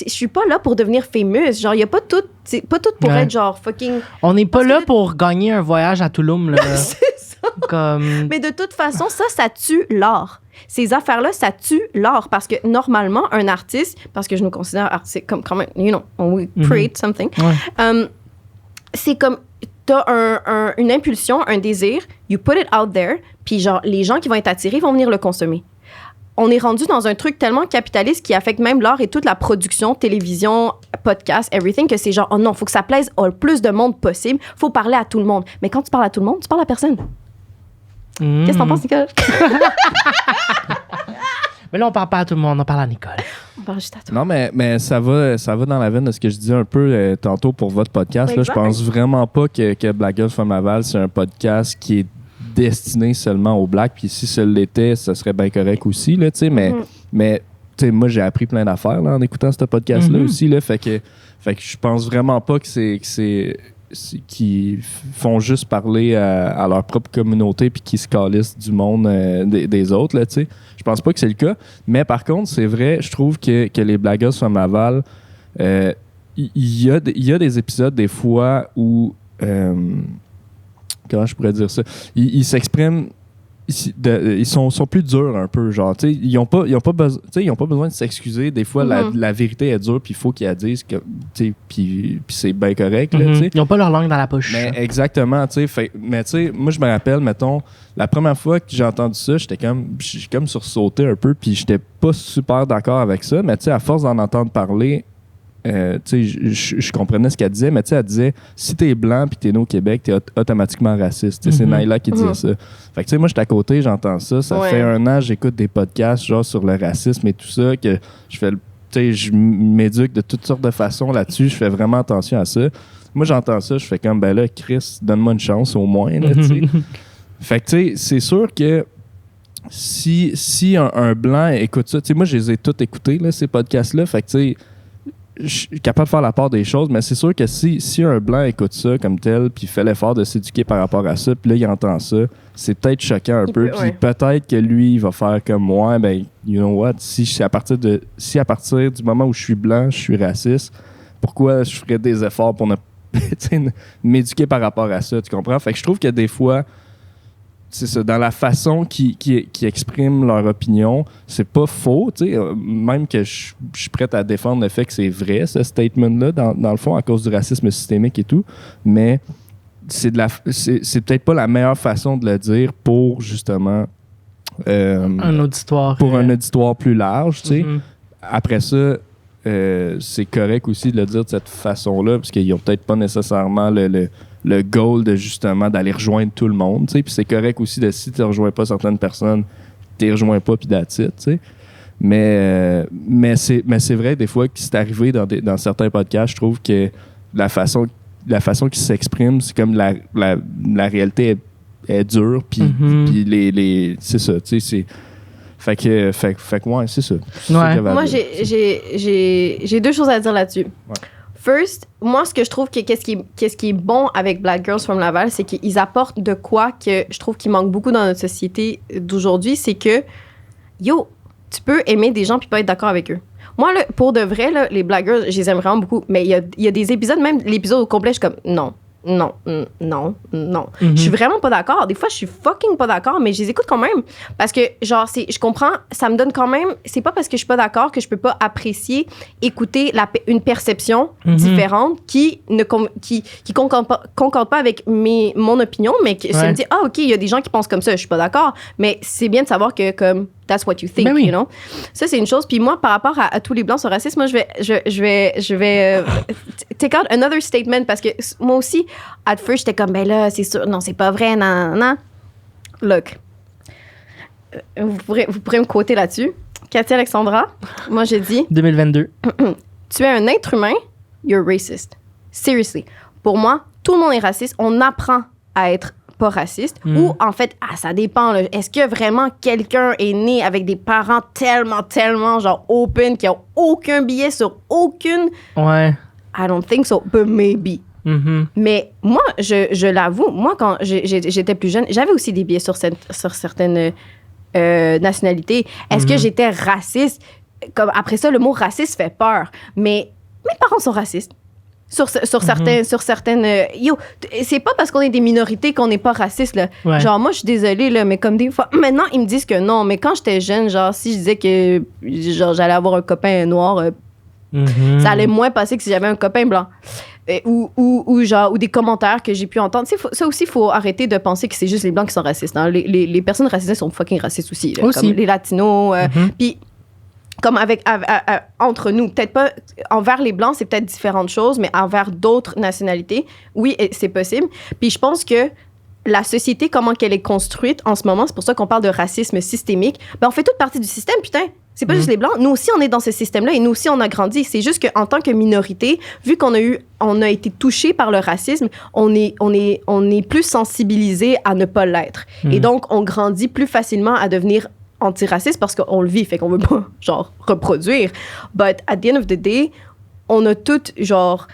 suis pas là pour devenir famous. Genre, il y a pas tout, c'est pas tout pour être genre fucking... On n'est pas là pour gagner un voyage à Tulum, là. C'est ça. Comme... Mais de toute façon, ça tue l'art. Ces affaires-là, ça tue l'art parce que normalement, un artiste, parce que je nous considère artiste comme quand même, you know, we create something, c'est comme, t'as une impulsion, un désir, you put it out there, puis genre, les gens qui vont être attirés vont venir le consommer. On est rendu dans un truc tellement capitaliste qui affecte même l'art et toute la production, télévision, podcast, everything, que c'est genre, oh non, faut que ça plaise au plus de monde possible, faut parler à tout le monde. Mais quand tu parles à tout le monde, tu parles à personne. Qu'est-ce que t'en penses, Nicole? Mais là, on parle pas à tout le monde, on parle à Nicole. On parle juste à toi. Non, mais ça va dans la veine de ce que je disais un peu tantôt pour votre podcast. Là, je pense vraiment pas que Black Girls from Laval, c'est un podcast qui est destiné seulement aux Blacks. Puis si ce l'était, ça serait bien correct aussi. Là, mais moi, j'ai appris plein d'affaires là, en écoutant ce podcast-là aussi. Là, fait que je pense vraiment pas que c'est qui font juste parler à leur propre communauté puis qui se calissent du monde des autres, là, tu sais. Je pense pas que c'est le cas. Mais par contre, c'est vrai, je trouve que les Black Girls from Laval, il y a des épisodes, des fois, où... comment je pourrais dire ça? Ils s'expriment... Ils sont plus durs un peu, genre, tu sais, ils ont pas besoin de s'excuser. Des fois, la vérité est dure, puis il faut qu'ils la disent, tu sais, puis c'est bien correct, là, tu sais. Ils ont pas leur langue dans la poche. Mais exactement, tu sais. Mais tu sais, moi, je me rappelle, mettons, la première fois que j'ai entendu ça, j'ai comme sursauté un peu, puis j'étais pas super d'accord avec ça, mais tu sais, à force d'en entendre parler, tu sais, je comprenais ce qu'elle disait, mais tu sais, elle disait, si t'es blanc puis t'es né au Québec, t'es automatiquement raciste. C'est Naila qui disait ça. Fait que tu sais, moi, j'étais à côté, j'entends ça. Ça fait 1 an, j'écoute des podcasts genre sur le racisme et tout ça, que je fais, tu sais, je m'éduque de toutes sortes de façons là-dessus. Je fais vraiment attention à ça. Moi, j'entends ça, je fais comme, ben là, Chris, donne-moi une chance au moins, là, tu sais. Fait que tu sais, c'est sûr que si un blanc écoute ça, tu sais, moi, je les ai tous écoutés, là, ces podcasts-là. Fait que tu sais, je suis capable de faire la part des choses, mais c'est sûr que si un blanc écoute ça comme tel, puis fait l'effort de s'éduquer par rapport à ça, puis là, il entend ça, c'est peut-être choquant un peu, puis peut-être que lui, il va faire comme moi, ben, you know what, si à partir du moment où je suis blanc, je suis raciste, pourquoi je ferais des efforts pour m'éduquer par rapport à ça, tu comprends? Fait que je trouve que des fois, c'est ça, dans la façon qu'ils expriment leur opinion, c'est pas faux, tu sais, même que je suis prêt à défendre le fait que c'est vrai, ce statement-là, dans le fond, à cause du racisme systémique et tout, mais c'est peut-être pas la meilleure façon de le dire pour, justement... un auditoire. Pour un auditoire plus large, tu sais. Mm-hmm. Après ça, c'est correct aussi de le dire de cette façon-là, parce qu'ils n'ont peut-être pas nécessairement le goal de justement d'aller rejoindre tout le monde, tu sais. Puis c'est correct aussi de si tu ne rejoins pas certaines personnes, tu les rejoins pas, puis that's it, tu sais. Mais c'est vrai, des fois, que c'est arrivé dans certains podcasts, je trouve que la façon qu'ils s'expriment, c'est comme la réalité est dure, puis c'est ça, tu sais, c'est... Fait que ouais, c'est ça. Ouais. Moi, j'ai deux choses à dire là-dessus. Ouais. First, moi, ce que je trouve qu'est-ce qui est bon avec Black Girls from Laval, c'est qu'ils apportent de quoi que je trouve qu'il manque beaucoup dans notre société d'aujourd'hui, c'est que, yo, tu peux aimer des gens puis pas être d'accord avec eux. Moi, là, pour de vrai, là, les Black Girls, je les aime vraiment beaucoup, mais il y a des épisodes, même l'épisode au complet, je suis comme, non. Je suis vraiment pas d'accord. Des fois, je suis fucking pas d'accord, mais je les écoute quand même. Parce que, genre, je comprends, ça me donne quand même... C'est pas parce que je suis pas d'accord que je peux pas apprécier, écouter une perception différente qui concorde pas avec mon opinion, mais que ça me dit, OK, il y a des gens qui pensent comme ça, je suis pas d'accord. Mais c'est bien de savoir que, comme, that's what you think, you know? Ça, c'est une chose. Puis moi, par rapport à tous les Blancs sur racisme, moi, je vais take out another statement parce que moi aussi, at first, j'étais comme, ben là, c'est sûr, non, c'est pas vrai, non. Look, vous pourrez me quoter là-dessus. Cathy Alexandra, moi, j'ai dit... 2022. Tu es un être humain, you're racist. Seriously. Pour moi, tout le monde est raciste. On apprend à être pas raciste. Ou, en fait, ça dépend. Là. Est-ce que vraiment quelqu'un est né avec des parents tellement, genre, open, qui ont aucun billet sur aucune... Ouais. I don't think so, but maybe. Mais moi, je l'avoue, moi, quand j'étais plus jeune, j'avais aussi des biais sur certaines nationalités. Est-ce que j'étais raciste? Comme, après ça, le mot raciste fait peur. Mais mes parents sont racistes. Sur certaines... yo, c'est pas parce qu'on est des minorités qu'on n'est pas raciste, là. Ouais. Genre, moi, je suis désolée, là, mais comme des fois... Maintenant, ils me disent que non, mais quand j'étais jeune, genre, si je disais que genre, j'allais avoir un copain noir... ça allait moins passer que si j'avais un copain blanc. Ou des commentaires que j'ai pu entendre. Ça aussi, il faut arrêter de penser que c'est juste les Blancs qui sont racistes. Hein. Les personnes racisées sont fucking racistes aussi. Là, comme les Latinos. Puis, comme entre nous, peut-être pas... Envers les Blancs, c'est peut-être différentes choses, mais envers d'autres nationalités, oui, c'est possible. Puis je pense que la société, comment qu'elle est construite en ce moment, c'est pour ça qu'on parle de racisme systémique, ben on fait toute partie du système, putain. C'est pas juste les Blancs. Nous aussi, on est dans ce système-là et nous aussi, on a grandi. C'est juste qu'en tant que minorité, vu qu'on a été touché par le racisme, on est plus sensibilisé à ne pas l'être. Et donc, on grandit plus facilement à devenir antiraciste parce qu'on le vit, fait qu'on veut pas, genre, reproduire. But at the end of the day, on a toutes, genre...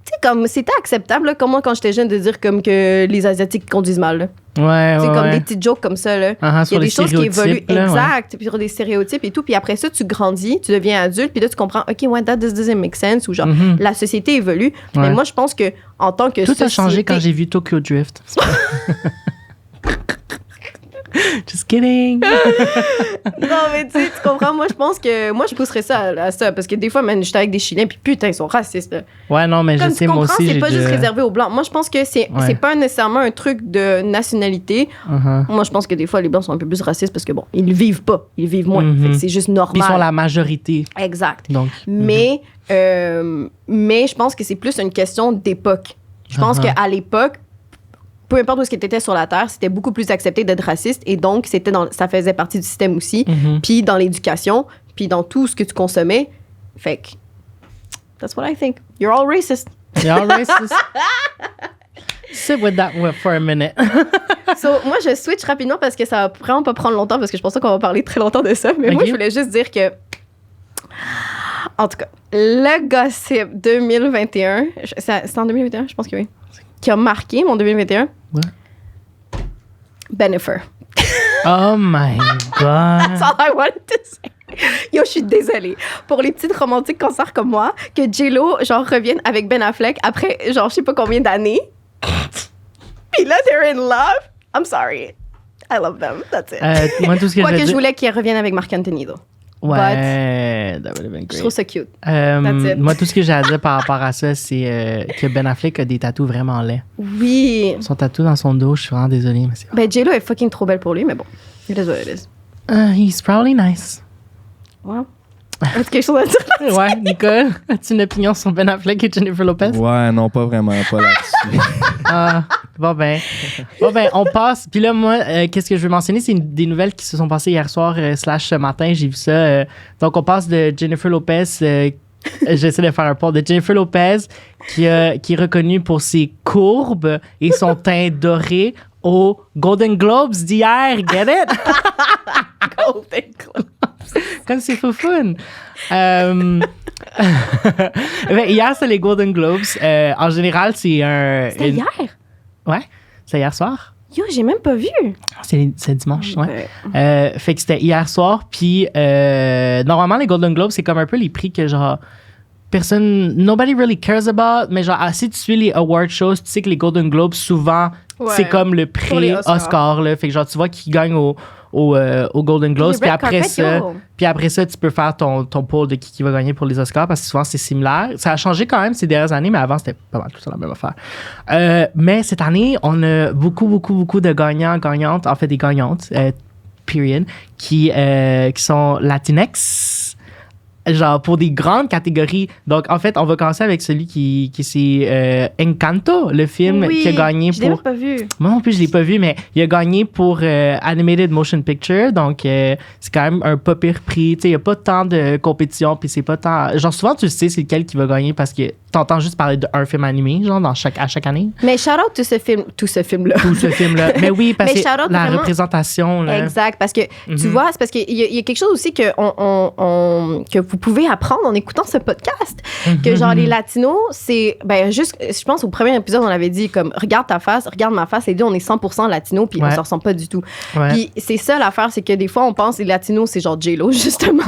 Tu sais, comme, c'était acceptable, là, comme moi, quand j'étais jeune, de dire comme que les Asiatiques conduisent mal, là. Ouais, c'est comme des petites jokes comme ça, là. Il y a des choses qui évoluent. Là, exact. Puis sur des stéréotypes et tout. Puis après ça, tu grandis, tu deviens adulte, puis là, tu comprends, OK, ouais, that doesn't make sense, ou genre, la société évolue. Ouais. Mais moi, je pense que en tant que tout a changé quand j'ai vu Tokyo Drift. Just kidding. Non, mais tu comprends, moi, je pense que... Moi, je pousserais ça à ça, parce que des fois, man, j'étais avec des Chiliens, puis putain, ils sont racistes, là. Ouais, non, mais comme je sais, moi aussi, c'est pas juste réservé aux Blancs. Moi, je pense que c'est pas nécessairement un truc de nationalité. Moi, je pense que des fois, les Blancs sont un peu plus racistes, parce que, bon, ils le vivent pas. Ils le vivent moins. Fait que c'est juste normal. Puis ils sont la majorité. Exact. Donc, mais je pense que c'est plus une question d'époque. Je pense qu'à l'époque, peu importe où est-ce que tu étais sur la Terre, c'était beaucoup plus accepté d'être raciste et donc ça faisait partie du système aussi. Puis dans l'éducation, puis dans tout ce que tu consommais. Fait que, that's what I think. You're all racist. You're all racist. Sit with that for a minute. So, moi, je switch rapidement parce que ça va vraiment pas prendre longtemps parce que je pense qu'on va parler très longtemps de ça. Mais moi, je voulais juste dire que En tout cas, le gossip 2021, c'est en 2021, je pense que oui, qui a marqué mon 2021. Ouais. Bennifer. Oh my God. That's all I wanted to say. Yo, je suis désolée. Pour les petites romantiques cancers comme moi, que J-Lo, genre, revienne avec Ben Affleck après, genre, je sais pas combien d'années. Puis là, they're in love. I'm sorry. I love them. That's it. Moi, tout ce que Moi, je que je dis- voulais qu'il revienne avec Marc Anthony, though. Ouais, that would have been Je great. trouve ça cute. That's it. Moi, tout ce que j'ai à dire par rapport à ça, c'est que Ben Affleck a des tatous vraiment laids. Oui. Son tatou dans son dos, je suis vraiment désolée, mais c'est... Ben, J-Lo est fucking trop belle pour lui, mais bon. It is what it is. He's probably nice. Wow. As-tu quelque chose à dire? Ouais, Nicole, as-tu une opinion sur Ben Affleck et Jennifer Lopez? Ouais, non, pas vraiment, pas là-dessus. Ah, bon ben, on passe. Puis là, moi, qu'est-ce que je veux mentionner, c'est des nouvelles qui se sont passées hier soir / ce matin. J'ai vu ça. Donc, on passe de Jennifer Lopez. J'essaie de faire un pont de Jennifer Lopez qui est reconnue pour ses courbes et son teint doré aux Golden Globes d'hier. Get it? Golden Globe. Comme c'est foufoune. Ben, hier, c'est les Golden Globes. En général, c'est un... C'était hier? Ouais, c'est hier soir. Yo, j'ai même pas vu. C'est dimanche, ouais. Fait que c'était hier soir. Puis, normalement, les Golden Globes, c'est comme un peu les prix que, genre, nobody really cares about. Mais, genre, si tu suis les award shows, tu sais que les Golden Globes, souvent, Ouais. c'est comme le Pour les pré-Oscar, là. Fait que, genre, tu vois qui gagne au Golden Globes. Les Puis red après carpet, ça, yo. tu peux faire ton poll de qui va gagner pour les Oscars parce que souvent, c'est similaire. Ça a changé quand même ces dernières années, mais avant, c'était pas mal tout ça la même affaire. Mais cette année, on a beaucoup de gagnants, gagnantes, en fait, des gagnantes, period, qui sont Latinx. Genre, pour des grandes catégories. Donc, en fait, on va commencer avec celui qui c'est Encanto, le film Oui, qui a gagné je l'ai pour... même pas vu. Moi non plus, je l'ai pas vu, mais il a gagné pour Animated Motion Picture. Donc, c'est quand même un pas pire prix. Tu sais, il n'y a pas tant de compétition, puis c'est pas tant... Genre, souvent, tu sais c'est lequel qui va gagner parce que t'entends juste parler d'un film animé, genre, à chaque année. Mais shout out to ce film-là. Tout ce film-là. Mais oui, parce Mais que shout out la vraiment- représentation, là... Exact, parce que tu vois, c'est parce qu'il y a quelque chose aussi que vous pouvez apprendre en écoutant ce podcast. Que genre, les Latinos, c'est, ben, juste, je pense au premier épisode, on avait dit comme, regarde ta face, regarde ma face, les deux, on est 100% Latinos, puis on Ouais. se ressemble pas du tout. Ouais. Puis c'est ça l'affaire, c'est que des fois, on pense que les Latinos, c'est genre J-Lo, justement.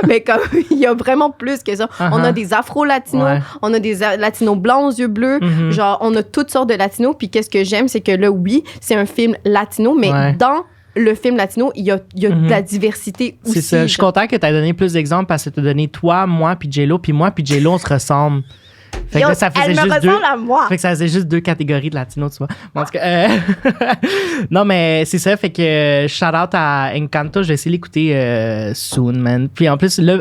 Mais comme, il y a vraiment plus que ça. On a des Afro-Latinos, Ouais. on a des Latinos blancs aux yeux bleus, genre, on a toutes sortes de Latinos, puis qu'est-ce que j'aime, c'est que là, oui, c'est un film latino, mais Ouais. dans le film latino, il y a de la diversité aussi. C'est ça. Je suis content que tu aies donné plus d'exemples parce que tu as donné toi, moi, puis J-Lo. Puis moi, puis J-Lo, on se ressemble. Fait que Yo, là, ça faisait elle me juste ressemble à moi. Fait que ça faisait juste 2 catégories de latinos, tu vois. En tout cas, non, mais c'est ça. Fait que shout out à Encanto. Je vais essayer de l'écouter soon, man. Puis en plus, là,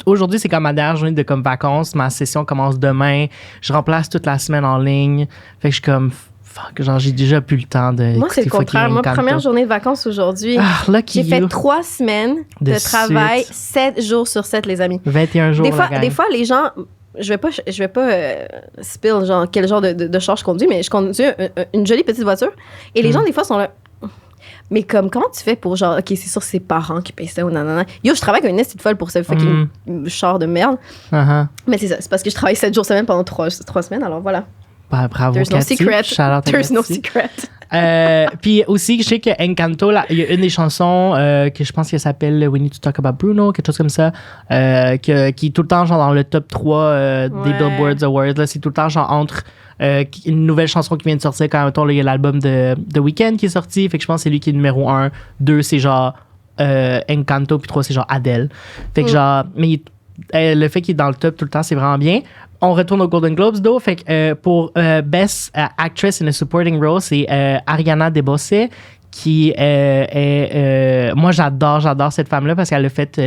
aujourd'hui, c'est comme ma dernière journée de comme vacances. Ma session commence demain. Je remplace toute la semaine en ligne. Fait que je suis comme... Fuck, genre, j'ai déjà plus le temps de. Moi, c'est le contraire. Moi, première journée de vacances aujourd'hui. Ah, lucky J'ai fait you. 3 semaines de travail, 7 jours sur 7, les amis. 21 jours, Des fois, les gens... Je vais pas spill genre, quel genre de char je conduis, mais je conduis une jolie petite voiture. Et les gens, des fois, sont là... Mais comme, comment tu fais pour genre... OK, c'est sûr, c'est ses parents qui payent ça ou nanana. Yo, je travaille avec une petite folle pour ce fucking char de merde. Mais c'est ça. C'est parce que je travaille 7 jours semaine pendant 3 semaines. Alors, voilà. Bah, bravo, There's no Cathy. secret. Shout out à There's no Cathy. secret. Puis aussi, je sais que Encanto, là, il y a une des chansons que je pense qu'elle s'appelle We Need to Talk About Bruno, quelque chose comme ça, qui est tout le temps genre dans le top 3 des Billboard Awards. Là, c'est tout le temps genre entre une nouvelle chanson qui vient de sortir quand même. Il y a l'album de The Weeknd qui est sorti. Fait que je pense que c'est lui qui est numéro 1. 2, c'est genre Encanto. Puis 3, c'est genre Adele. Fait que genre... Mais le fait qu'il est dans le top tout le temps, c'est vraiment bien. On retourne aux Golden Globes, though. Fait que pour Best Actress in a Supporting Role, c'est Ariana DeBose qui moi j'adore cette femme-là parce qu'elle a fait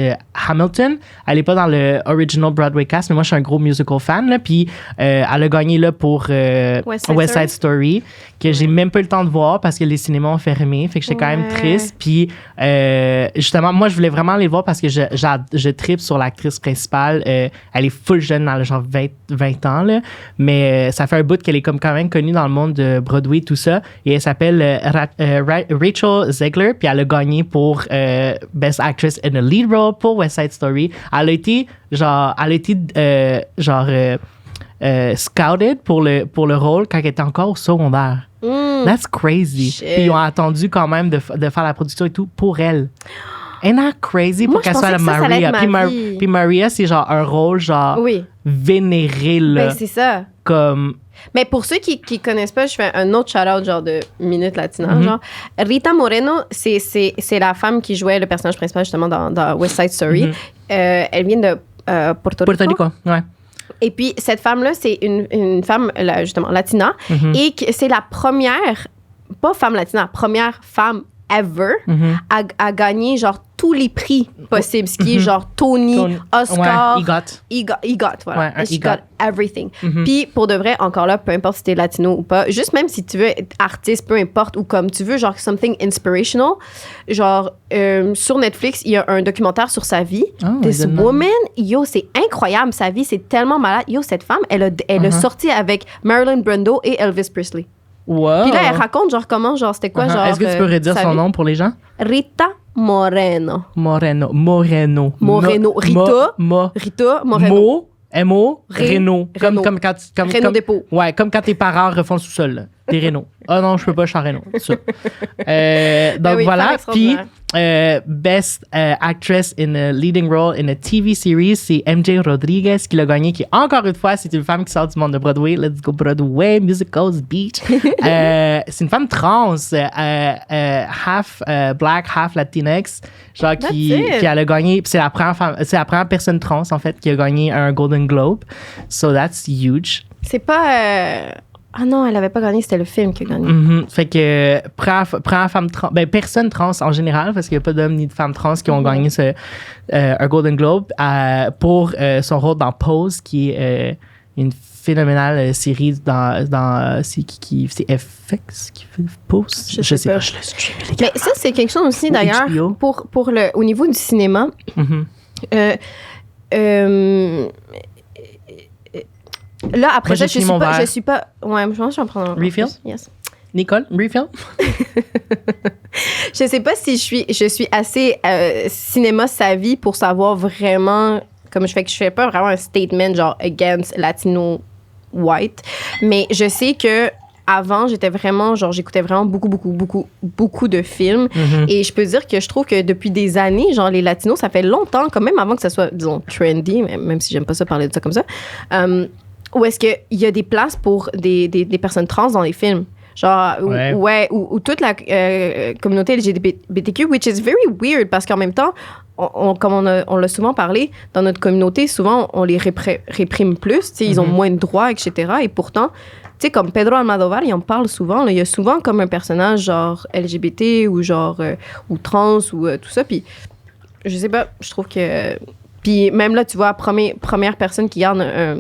Hamilton. Elle est pas dans le original Broadway cast, mais moi je suis un gros musical fan là. Puis elle a gagné là pour West Side Story que j'ai même pas eu le temps de voir parce que les cinémas ont fermé. Fait que j'étais quand même triste. Puis justement, moi je voulais vraiment aller le voir parce que je tripe sur l'actrice principale. Elle est full jeune, dans le genre 20 ans là, mais ça fait un bout qu'elle est comme quand même connue dans le monde de Broadway tout ça. Et elle s'appelle Rachel Zegler, puis elle a gagné pour Best Actress in a Lead Role pour West Side Story. Elle a été scouted pour le rôle quand elle était encore au secondaire. That's crazy. Shit. Puis ils ont attendu quand même de faire la production et tout pour elle. Ain't that crazy Moi, pour qu'elle je soit la pensais que ça allait Maria. être ma vie. Puis Maria, c'est genre un rôle genre Oui. vénéré là, Ben, c'est ça. comme Mais pour ceux qui connaissent pas, je fais un autre shout-out genre de Minute Latina. Genre. Rita Moreno, c'est la femme qui jouait le personnage principal justement dans West Side Story. Elle vient de Puerto Rico. Ouais. Et puis, cette femme-là, c'est une femme, justement, latina. Et c'est la première, pas femme latina, première femme ever à gagner, genre, tous les prix possibles. Ce qui est, genre, Tony, Oscar. Ouais, EGOT, voilà. Ouais, un She EGOT. got everything. Puis, pour de vrai, encore là, peu importe si t'es latino ou pas, juste même si tu veux être artiste, peu importe, ou comme tu veux, genre, something inspirational, genre, sur Netflix, il y a un documentaire sur sa vie. This woman, yo, c'est incroyable, sa vie, c'est tellement malade. Yo, cette femme, elle a sorti avec Marilyn Brando et Elvis Presley. Wow. Puis là, elle raconte, genre, comment, genre, c'était quoi, genre... Est-ce que tu peux redire sa son vie? nom pour les gens? Rita Moreno. Moreno. Rita Moreno. Mo, M-O, Renault. Comme quand Renault Dépôt. Ouais, comme quand tes parents refont le sous-sol. Là. Des Renault. Ah non, je peux pas, je suis en Renault. C'est ça. Donc oui, voilà. femme Puis, extraordinaire. Best Actress in a Leading Role in a TV Series, c'est MJ Rodriguez qui l'a gagné, qui, encore une fois, c'est une femme qui sort du monde de Broadway. Let's go Broadway, musicals, beach. C'est une femme trans, half black, half Latinx, genre qui elle a gagné. C'est la première personne trans, en fait, qui a gagné un Golden Globe. So that's huge. C'est pas... Ah non, elle avait pas gagné, c'était le film qui a gagné. Fait que première femme trans, personne trans en général, parce qu'il n'y a pas d'hommes ni de femmes trans qui ont gagné un Golden Globe pour son rôle dans Pose, qui est une phénoménale série c'est FX qui fait Pose. Je sais pas. Je le suis. Mais ça, c'est quelque chose aussi, Ou d'ailleurs, HBO. au niveau du cinéma. Là, après Moi, ça, j'ai fini mon verre. je suis pas... Ouais, je pense que je vais en prendre un. Refill? Yes. Nicole, refill? Je sais pas si je suis assez cinéma savvy pour savoir vraiment... Comme je fais pas vraiment un statement genre against Latino white. Mais je sais que avant, j'étais vraiment, genre, j'écoutais vraiment beaucoup de films. Et je peux dire que je trouve que depuis des années, genre, les Latinos, ça fait longtemps, quand même avant que ça soit, disons, trendy, même si j'aime pas ça parler de ça comme ça, où est-ce qu'il y a des places pour des personnes trans dans les films. Genre, ou toute la communauté LGBTQ, which is very weird, parce qu'en même temps, comme on l'a souvent parlé, dans notre communauté, souvent, on les réprime plus, ils ont moins de droits, etc. Et pourtant, tu sais, comme Pedro Almodovar, il en parle souvent. Là. Il y a souvent comme un personnage genre LGBT ou genre ou trans ou tout ça. Puis, je sais pas, je trouve que... Puis même là, tu vois, première personne qui garde un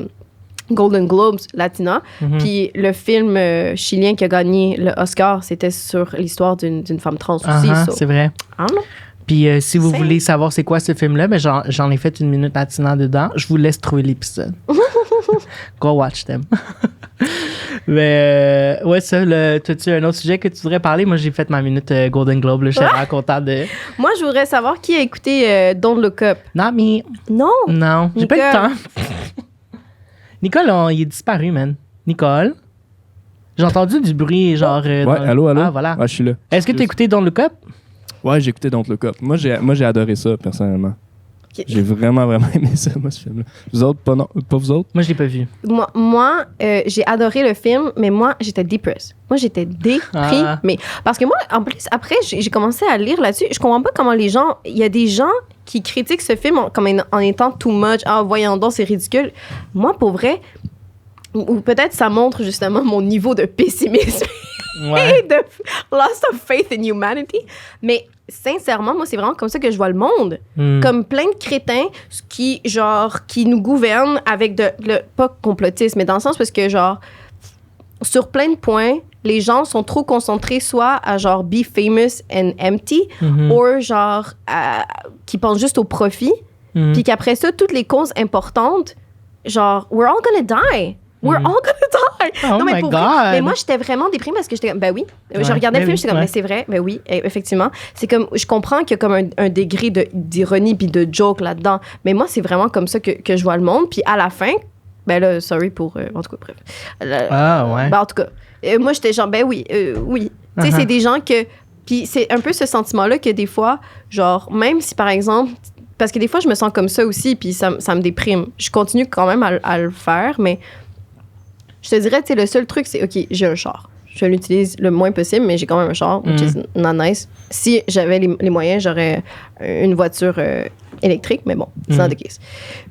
Golden Globes latina. Puis le film chilien qui a gagné le Oscar, c'était sur l'histoire d'une femme trans aussi. C'est vrai. Ah non? Puis si vous voulez savoir c'est quoi ce film-là, j'en ai fait une minute latina dedans. Je vous laisse trouver l'épisode. Go watch them. Mais ouais, ça, t'as-tu un autre sujet que tu voudrais parler? Moi, j'ai fait ma minute Golden Globe. Je suis vraiment content de... Moi, je voudrais savoir qui a écouté Don't Look Up. Not me. Non, j'ai pas eu le temps. Nicole, il est disparu, man. Nicole? J'ai entendu du bruit, genre... allô? Ah, voilà. Ouais, je suis là. Est-ce que tu as écouté Don't Look Up? Ouais, j'ai écouté Don't Look Up. Moi, j'ai adoré ça, personnellement. Okay. J'ai vraiment aimé ça, moi, ce film-là. Vous autres, pas vous autres? Moi, je l'ai pas vu. Moi j'ai adoré le film, mais moi, j'étais depressed. Moi, j'étais déprimée. Parce que moi, en plus, après, j'ai commencé à lire là-dessus. Je comprends pas comment les gens... Il y a des gens qui critiquent ce film en étant too much. Ah, voyons donc, c'est ridicule. Moi, pour vrai... Ou peut-être ça montre justement mon niveau de pessimisme et de loss of faith in humanity. Mais sincèrement, moi, c'est vraiment comme ça que je vois le monde. Comme plein de crétins qui nous gouvernent avec pas complotisme, mais dans le sens parce que, genre, sur plein de points, les gens sont trop concentrés soit à, genre, be famous and empty, ou, genre, qui pensent juste au profit, puis qu'après ça, toutes les causes importantes, genre, we're all gonna die. We're all gonna die. Oh non, mais my pour God. vrai, mais moi, j'étais vraiment déprimée parce que j'étais comme, ben oui. Ouais, Je regardais ben le film, oui, j'étais comme, ouais. mais c'est vrai, ben oui, effectivement. C'est comme, je comprends qu'il y a comme un degré d'ironie puis de joke là-dedans, mais moi, c'est vraiment comme ça que je vois le monde. Puis à la fin, ben là, sorry pour, en tout cas, bref. Ouais. Ben, en tout cas, moi, j'étais genre, ben oui, oui. Tu sais, c'est des gens que, puis c'est un peu ce sentiment-là que des fois, genre, même si par exemple, parce que des fois, je me sens comme ça aussi, puis ça me déprime. Je continue quand même à le faire, mais je te dirais, tu sais, le seul truc, c'est, OK, j'ai un char. Je l'utilise le moins possible, mais j'ai quand même un char, which is not nice. Si j'avais les moyens, j'aurais une voiture électrique, mais bon, c'est not the case.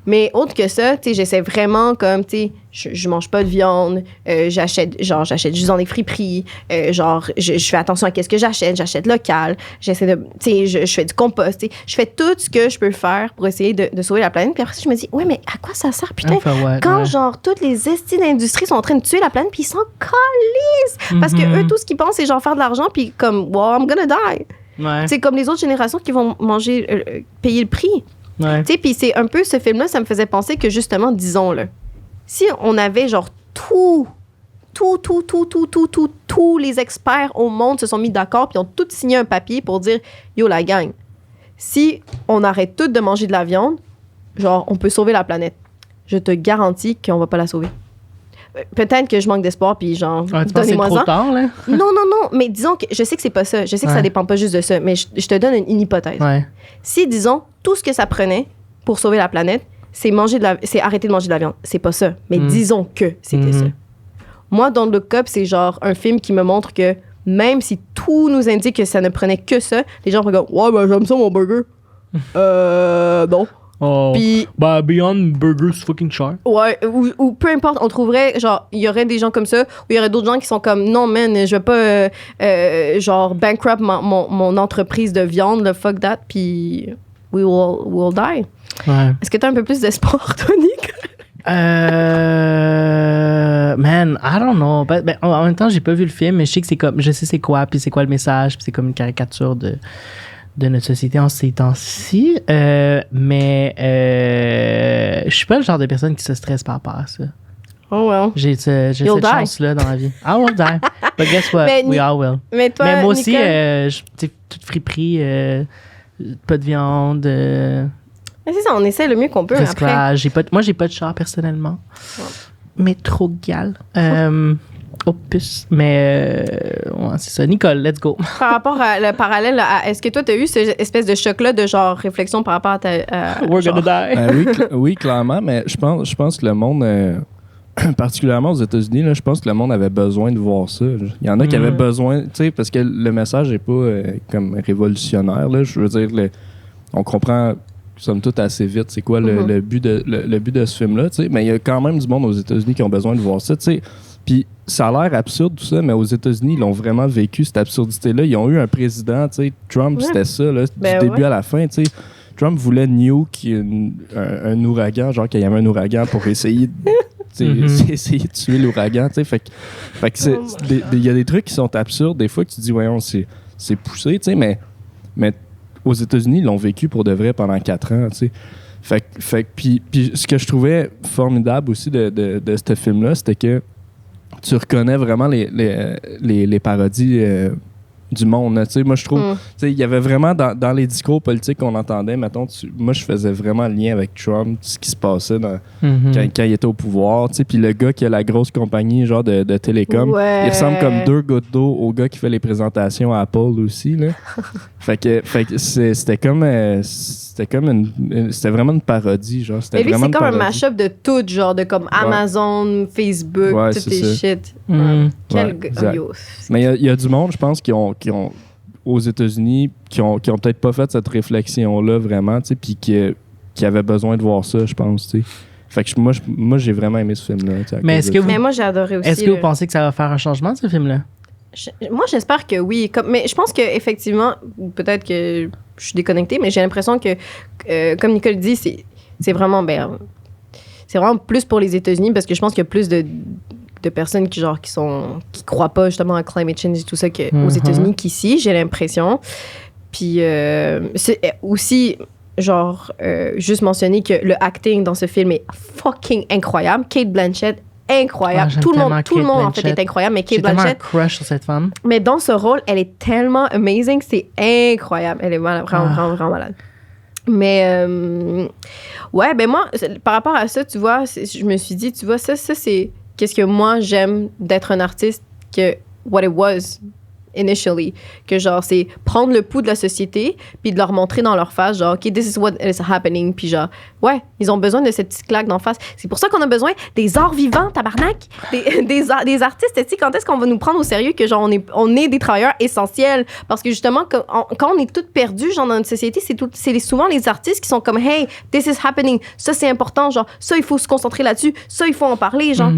Mais autre que ça, tu sais, j'essaie vraiment comme, tu sais, je mange pas de viande, j'achète juste dans des friperies, je fais attention à qu'est-ce que j'achète local, j'essaie de, tu sais, je fais du compost, tu sais, je fais tout ce que je peux faire pour essayer de sauver la planète. Puis après ça, je me dis, ouais, mais à quoi ça sert, putain? Quand, genre, toutes les estis d'industrie sont en train de tuer la planète, puis ils s'en calissent! Parce que eux, tout ce qu'ils pensent, c'est genre faire de l'argent, puis comme, well, I'm gonna die. Ouais. C'est comme les autres générations qui vont manger, payer le prix. Ouais. Tu sais, puis c'est un peu ce film-là, ça me faisait penser que justement, disons-le, si on avait genre tous les experts au monde se sont mis d'accord puis ont tous signé un papier pour dire yo la gang, si on arrête tous de manger de la viande, genre on peut sauver la planète. Je te garantis qu'on va pas la sauver. Peut-être que je manque d'espoir puis genre donnez-moi ça. C'est trop tard là. Non, mais disons que je sais que c'est pas ça. Je sais que ça dépend pas juste de ça, mais je te donne une hypothèse. Ouais. Si disons tout ce que ça prenait pour sauver la planète, c'est arrêter de manger de la viande. C'est pas ça, mais disons que c'était ça. Moi, Don't Look Up, c'est genre un film qui me montre que même si tout nous indique que ça ne prenait que ça, les gens regardent ouais, ben j'aime ça mon burger. Non. Oh, puis Beyond Burger, c'est fucking cher. Ouais, ou peu importe, on trouverait, genre, il y aurait des gens comme ça, ou il y aurait d'autres gens qui sont comme, non, man, je vais pas, genre, bankrupt mon entreprise de viande, le fuck that, puis we'll die. Ouais. Est-ce que t'as un peu plus d'espoir, Tony? Man, I don't know. Ben, en même temps, j'ai pas vu le film, mais je sais que c'est comme, je sais c'est quoi, puis c'est quoi le message, puis c'est comme une caricature de notre société en ces temps-ci. Mais je suis pas le genre de personne qui se stresse par rapport à ça. Oh well. J'ai cette chance-là dans la vie. I will die. But guess what? We all will. Mais toi, mais moi aussi, Nicole... toute friperie, pas de viande. Mais c'est ça, on essaie le mieux qu'on peut. Après. Moi, j'ai pas de char personnellement. Ouais. Mais trop gal. Opus. Mais ouais, c'est ça. Nicole, let's go. Par rapport à le parallèle, est-ce que toi, t'as eu cette espèce de choc-là de genre réflexion par rapport à ta. We're gonna die. Oui, clairement, mais je pense que le monde, particulièrement aux États-Unis, là, je pense que le monde avait besoin de voir ça. Il y en a qui avaient besoin, tu sais, parce que le message n'est pas comme révolutionnaire. Là, je veux dire, on comprend. Somme toute assez vite, c'est quoi le but de ce film-là, tu sais. Mais il y a quand même du monde aux États-Unis qui ont besoin de voir ça, tu sais. Puis ça a l'air absurde tout ça, mais aux États-Unis, ils l'ont vraiment vécu, cette absurdité-là. Ils ont eu un président, tu sais, Trump, c'était ça, là, du début à la fin, tu sais. Trump voulait nuke un ouragan, genre qu'il y avait un ouragan pour essayer essayer de tuer l'ouragan, tu sais. Fait que il y a des trucs qui sont absurdes, des fois que tu dis, voyons, c'est poussé, tu sais, mais aux États-Unis, ils l'ont vécu pour de vrai pendant 4 ans, tu sais. Fait puis ce que je trouvais formidable aussi de ce film-là, c'était que tu reconnais vraiment les parodies du monde. Tu sais, moi, je trouve... Tu sais, il y avait vraiment, dans les discours politiques qu'on entendait, mettons, moi, je faisais vraiment le lien avec Trump, ce qui se passait quand il était au pouvoir. Tu sais, puis le gars qui a la grosse compagnie, genre de télécom, il ressemble comme 2 gouttes d'eau au gars qui fait les présentations à Apple aussi, là. Fait que c'était comme... c'était vraiment une parodie, genre. Mais lui, c'est comme un mash-up de tout, genre, de comme Amazon, Facebook, toutes tes shit. Quel gars. Mais il y a du monde, je pense, qui ont aux États-Unis, qui ont peut-être pas fait cette réflexion-là vraiment, tu sais, puis qui avaient besoin de voir ça, je pense, tu sais. Fait que moi, j'ai vraiment aimé ce film-là. Mais moi, j'ai adoré aussi. Est-ce que vous pensez que ça va faire un changement, ce film-là? Moi, j'espère que oui. Mais je pense qu'effectivement, peut-être que je suis déconnectée, mais j'ai l'impression que, comme Nicole dit, c'est vraiment plus pour les États-Unis parce que je pense qu'il y a plus de personnes qui croient pas justement à climate change et tout ça aux États-Unis qu'ici, j'ai l'impression. Puis c'est aussi genre juste mentionner que le acting dans ce film est fucking incroyable. Cate Blanchett, incroyable. Ouais, tout le monde, tellement tout le Kate monde en fait Blanchett. est incroyable, mais Kate J'ai tellement un Blanchett. crush sur cette femme. Mais dans ce rôle, elle est tellement amazing, c'est incroyable. Elle est vraiment, vraiment malade. Mais ouais, ben moi, par rapport à ça, tu vois, je me suis dit, tu vois, ça c'est qu'est-ce que moi j'aime d'être un artiste que what it was initially, que genre c'est prendre le pouls de la société puis de leur montrer dans leur face genre ok, this is what is happening, puis genre ouais, ils ont besoin de cette petite claque d'en face. C'est pour ça qu'on a besoin des arts vivants, tabarnak, des artistes. Tu sais, quand est-ce qu'on va nous prendre au sérieux que genre on est des travailleurs essentiels, parce que justement quand on est toutes perdues genre dans notre société, c'est souvent les artistes qui sont comme hey, this is happening, ça c'est important, genre ça il faut se concentrer là-dessus, ça il faut en parler genre.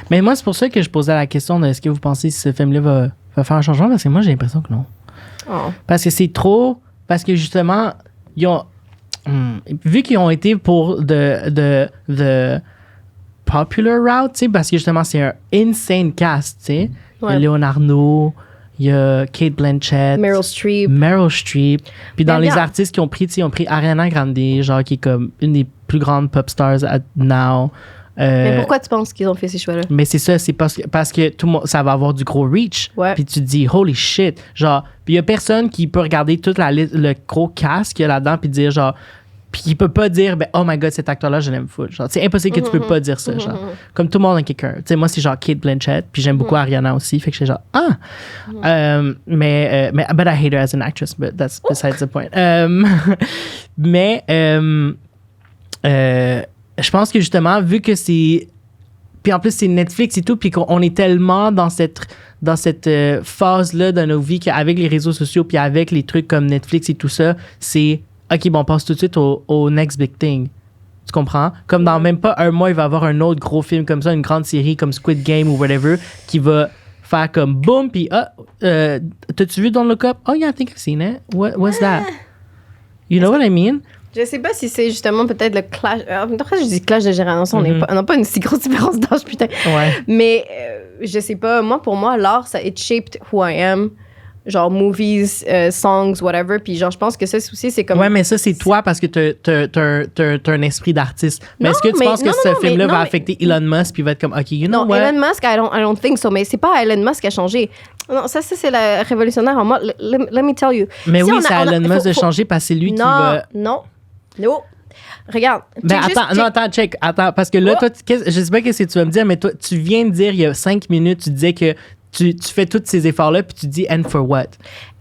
Mais moi c'est pour ça que je posais la question de est-ce que vous pensez que ce film-là va faire un changement, parce que moi j'ai l'impression que non. Parce que c'est trop, parce que justement ils ont vu qu'ils ont été pour de popular route, tu sais, parce que justement c'est un insane cast, tu sais. Il y a Leonardo, il y a Kate Blanchett, Meryl Streep, puis dans les artistes qui ont pris, tu sais, ils ont pris Ariana Grande, genre qui est comme une des plus grandes pop stars now. Mais pourquoi tu penses qu'ils ont fait ces choix-là? Mais c'est ça, c'est parce que tout le monde, ça va avoir du gros reach. Ouais. Puis tu te dis, holy shit. Genre, puis il y a personne qui peut regarder toute le gros cast qu'il y a là-dedans puis dire, genre, puis il peut pas dire, ben, oh my god, cet acteur-là, je l'aime full. Genre, c'est impossible que tu peux pas dire ça. Genre, comme tout le monde a quelqu'un. Tu sais, moi, c'est genre Kate Blanchett, puis j'aime beaucoup Ariana aussi. Fait que je suis genre, mais, but I hate her as an actress, but that's besides the point. Mais, je pense que justement, vu que c'est... Puis en plus, c'est Netflix et tout, puis qu'on est tellement dans cette phase-là de nos vies qu'avec les réseaux sociaux, puis avec les trucs comme Netflix et tout ça, c'est OK, bon, on passe tout de suite au next big thing. Tu comprends? Comme dans même pas un mois, il va y avoir un autre gros film comme ça, une grande série comme Squid Game ou whatever, qui va faire comme boom, puis t'as-tu vu Don't Look Up? Oh yeah, I think I've seen it. What's that? You know what I mean? Je sais pas si c'est justement peut-être le clash. Après, je dis clash de génération, on n'a pas une si grosse différence d'âge, putain. Ouais. Mais je sais pas, pour moi, l'art, ça it shaped who I am. Genre movies, songs, whatever. Puis genre, je pense que ça aussi, c'est comme. Ouais, mais ça, c'est toi parce que t'as un esprit d'artiste. Mais est-ce que tu penses que ce film-là va affecter Elon Musk puis va être comme, OK, you know what? Elon Musk, I don't think so. Mais c'est pas Elon Musk qui a changé. Non, ça c'est la révolutionnaire en moi. Let me tell you. Mais si oui, c'est Elon Musk de changer parce que c'est lui qui va. Non. Regarde. Mais attends, check. Attends, parce que là, toi, je sais pas qu'est-ce que tu vas me dire, mais toi, tu viens de dire il y a 5 minutes, tu disais que tu fais tous ces efforts-là, puis tu dis « and for what ».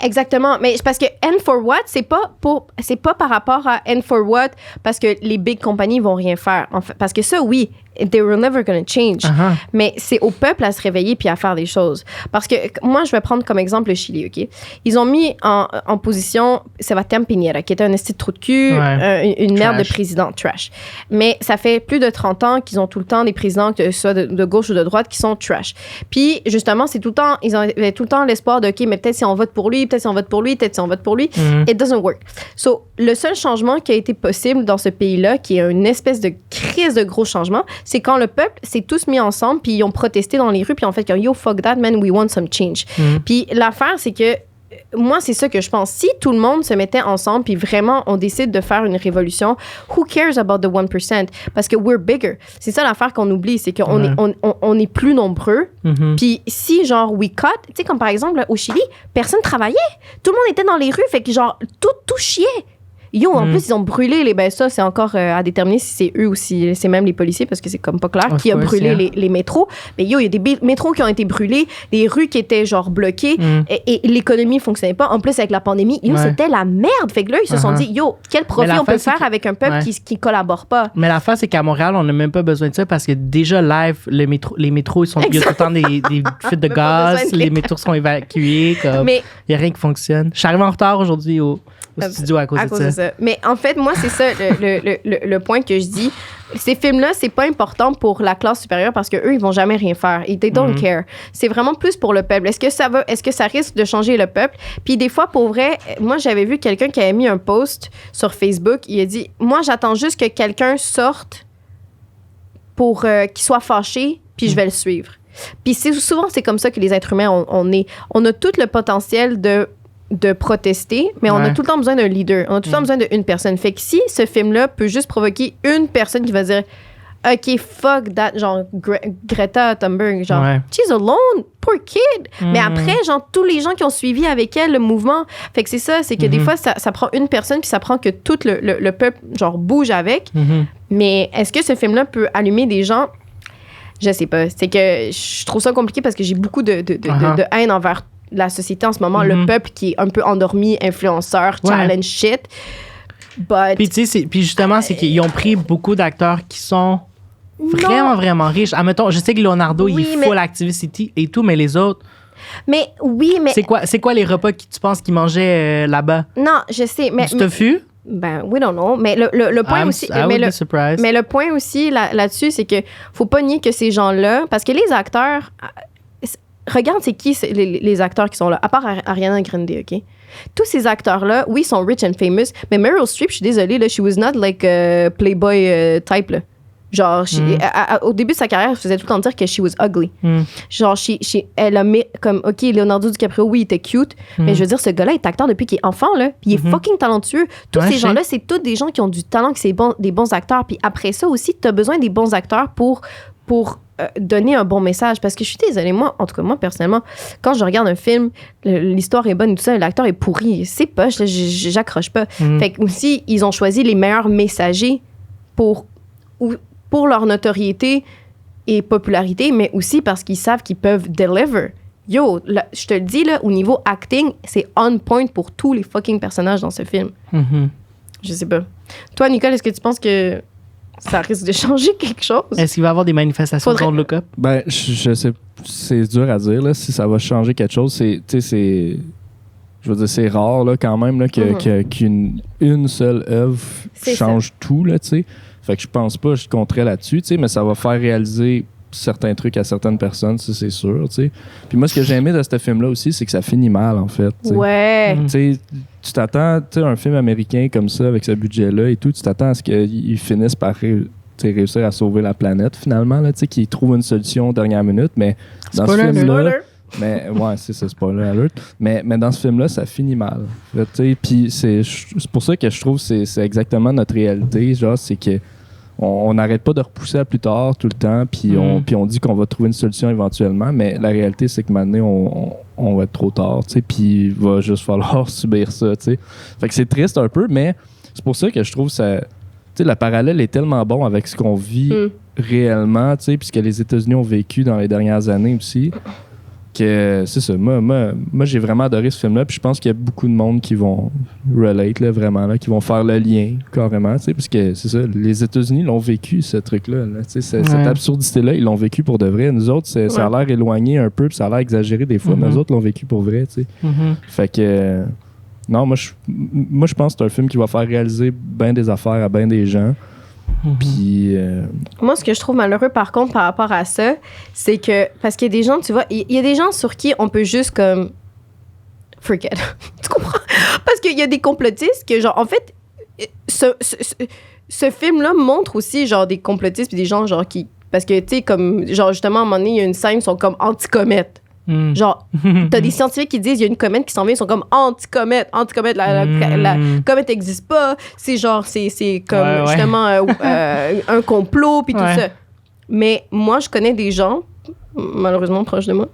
Exactement. Mais c'est parce que « and for what », c'est pas par rapport à « and for what » parce que les big compagnies vont rien faire. En fait, parce que ça, oui, they were never gonna change. Mais c'est au peuple à se réveiller puis à faire des choses. Parce que moi, je vais prendre comme exemple le Chili, OK? Ils ont mis en position Sebastián Piñera, qui était un esti de trou de cul, une merde de président trash. Mais ça fait plus de 30 ans qu'ils ont tout le temps des présidents, que ce soit de gauche ou de droite, qui sont trash. Puis, justement, c'est tout le temps, ils avaient tout le temps l'espoir de, OK, mais peut-être si on vote pour lui, peut-être si on vote pour lui, peut-être si on vote pour lui. It doesn't work. So, le seul changement qui a été possible dans ce pays-là, qui est une espèce de crise de gros changement, c'est quand le peuple s'est tous mis ensemble, puis ils ont protesté dans les rues, puis en fait, comme, yo, fuck that, man, we want some change. Puis l'affaire, c'est que moi, c'est ça que je pense. Si tout le monde se mettait ensemble, puis vraiment, on décide de faire une révolution, who cares about the 1%? Parce que we're bigger. C'est ça l'affaire qu'on oublie, c'est qu'on on est plus nombreux. Puis si, genre, we cut, tu sais, comme par exemple, au Chili, personne travaillait. Tout le monde était dans les rues, fait que, genre, tout chiait. Yo, en plus, ils ont brûlé ben ça, c'est encore à déterminer si c'est eux ou si c'est même les policiers, parce que c'est comme pas clair qui a brûlé les métros. Mais yo, il y a des métros qui ont été brûlés, des rues qui étaient genre bloquées, et l'économie fonctionnait pas. En plus, avec la pandémie, yo, c'était la merde. Fait que là, ils se sont dit, yo, quel profit on peut faire avec un peuple qui collabore pas? Mais la face, c'est qu'à Montréal, on n'a même pas besoin de ça, parce que déjà, live, les métros, il y a tout le temps des fuites de gaz, les métros sont évacués, comme, il n'y a rien qui fonctionne. Je suis arrivée en retard aujourd'hui au studio à cause de ça. Mais en fait, moi, c'est ça le point que je dis. Ces films-là, c'est pas important pour la classe supérieure parce qu'eux, ils vont jamais rien faire. They don't care. C'est vraiment plus pour le peuple. Est-ce que ça risque de changer le peuple? Puis des fois, pour vrai, moi, j'avais vu quelqu'un qui avait mis un post sur Facebook. Il a dit, moi, j'attends juste que quelqu'un sorte pour qu'il soit fâché, puis je vais le suivre. Puis souvent, c'est comme ça que les êtres humains, on a tout le potentiel de protester, mais on a tout le temps besoin d'un leader. On a tout le temps besoin d'une personne. Fait que si ce film-là peut juste provoquer une personne qui va dire OK, fuck that, genre Greta Thunberg, genre, Ouais. she's alone, poor kid. Mais après, genre, tous les gens qui ont suivi avec elle le mouvement, fait que c'est ça, c'est que des fois, ça prend une personne, puis ça prend que tout le peuple, genre, bouge avec. Mais est-ce que ce film-là peut allumer des gens? Je sais pas. C'est que je trouve ça compliqué parce que j'ai beaucoup de haine envers la société en ce moment, le peuple qui est un peu endormi, influenceur, challenge shit. But... Puis, tu sais, puis justement, c'est qu'ils ont pris beaucoup d'acteurs qui sont vraiment riches. Admettons, je sais que Leonardo, il est full activity et tout, mais les autres... Mais oui, mais... C'est quoi les repas que tu penses qu'ils mangeaient là-bas? Non, je sais, mais... Du tofu? Ben, we don't know. Mais le point aussi... Mais le point aussi là-dessus, c'est que faut pas nier que ces gens-là... Parce que les acteurs... Regarde, c'est qui les acteurs qui sont là, à part Ariana Grande, OK? Tous ces acteurs-là, oui, sont rich and famous, mais Meryl Streep, je suis désolée, là, she was not like a Playboy type, là. Genre, au début de sa carrière, elle faisait tout le temps dire que she was ugly. Genre, elle a mis comme, OK, Leonardo DiCaprio, oui, il était cute, mais je veux dire, ce gars-là est acteur depuis qu'il est enfant, là, puis il est fucking talentueux. Tous ces gens-là, c'est tous des gens qui ont du talent, qui sont des bons acteurs. Puis après ça aussi, t'as besoin des bons acteurs pour donner un bon message. Parce que je suis désolée, moi, en tout cas, moi, personnellement, quand je regarde un film, l'histoire est bonne et tout ça, l'acteur est pourri. C'est poche, là, j'accroche pas. Fait que aussi, ils ont choisi les meilleurs messagers pour leur notoriété et popularité, mais aussi parce qu'ils savent qu'ils peuvent deliver. Yo, je te le dis, là, au niveau acting, c'est on point pour tous les fucking personnages dans ce film. Je sais pas. Toi, Nicole, est-ce que tu penses que ça risque de changer quelque chose? Est-ce qu'il va y avoir des manifestations contre Look Up? Ben, je sais, c'est dur à dire, là, si ça va changer quelque chose. Je veux dire, c'est rare, là, quand même, là, qu'une seule œuvre change tout, là, tu sais. Fait que je pense pas, je compterais là-dessus, tu sais, mais ça va faire réaliser certains trucs à certaines personnes, ça, c'est sûr, tu sais. Puis moi, ce que j'ai aimé de ce film-là aussi, c'est que ça finit mal, en fait. T'sais. Ouais. Tu sais, tu t'attends, tu sais, un film américain comme ça, avec ce budget-là et tout, tu t'attends à ce qu'ils finissent par réussir à sauver la planète, finalement, là, tu sais, qu'ils trouvent une solution dernière minute, mais dans ce film-là... Mais ouais, c'est ça, spoiler alert. Mais dans ce film-là, ça finit mal. Puis c'est pour ça que je trouve que c'est exactement notre réalité. Genre, c'est que on n'arrête pas de repousser à plus tard tout le temps, puis on dit qu'on va trouver une solution éventuellement, mais la réalité, c'est que maintenant, on va être trop tard, puis il va juste falloir subir ça. T'sais. Fait que c'est triste un peu, mais c'est pour ça que je trouve ça... le parallèle est tellement bon avec ce qu'on vit réellement, puisque les États-Unis ont vécu dans les dernières années aussi. Que c'est ça. Moi, j'ai vraiment adoré ce film-là. Puis je pense qu'il y a beaucoup de monde qui vont relate, là, vraiment, là, qui vont faire le lien, carrément. Parce que c'est ça, les États-Unis l'ont vécu, ce truc-là. Là, cette absurdité-là, ils l'ont vécu pour de vrai. Nous autres, ça a l'air éloigné un peu, puis ça a l'air exagéré des fois, mais nous autres l'ont vécu pour vrai. Fait que. Non, moi, je pense que c'est un film qui va faire réaliser bien des affaires à bien des gens. Puis moi, ce que je trouve malheureux, par contre, par rapport à ça, c'est que, parce qu'il y a des gens, tu vois, il y a des gens sur qui on peut juste comme forget. Tu comprends? Parce qu'il y a des complotistes que, genre, en fait, ce film-là montre aussi, genre, des complotistes puis des gens, genre, qui... Parce que, tu sais, comme, genre, justement, à un moment donné, il y a une scène, ils sont comme anti-comètes. Genre, t'as des scientifiques qui disent il y a une comète qui s'en vient, ils sont comme anti-comète, la comète n'existe pas, c'est genre, c'est comme justement un complot, puis tout ça. Mais moi, je connais des gens, malheureusement proches de moi,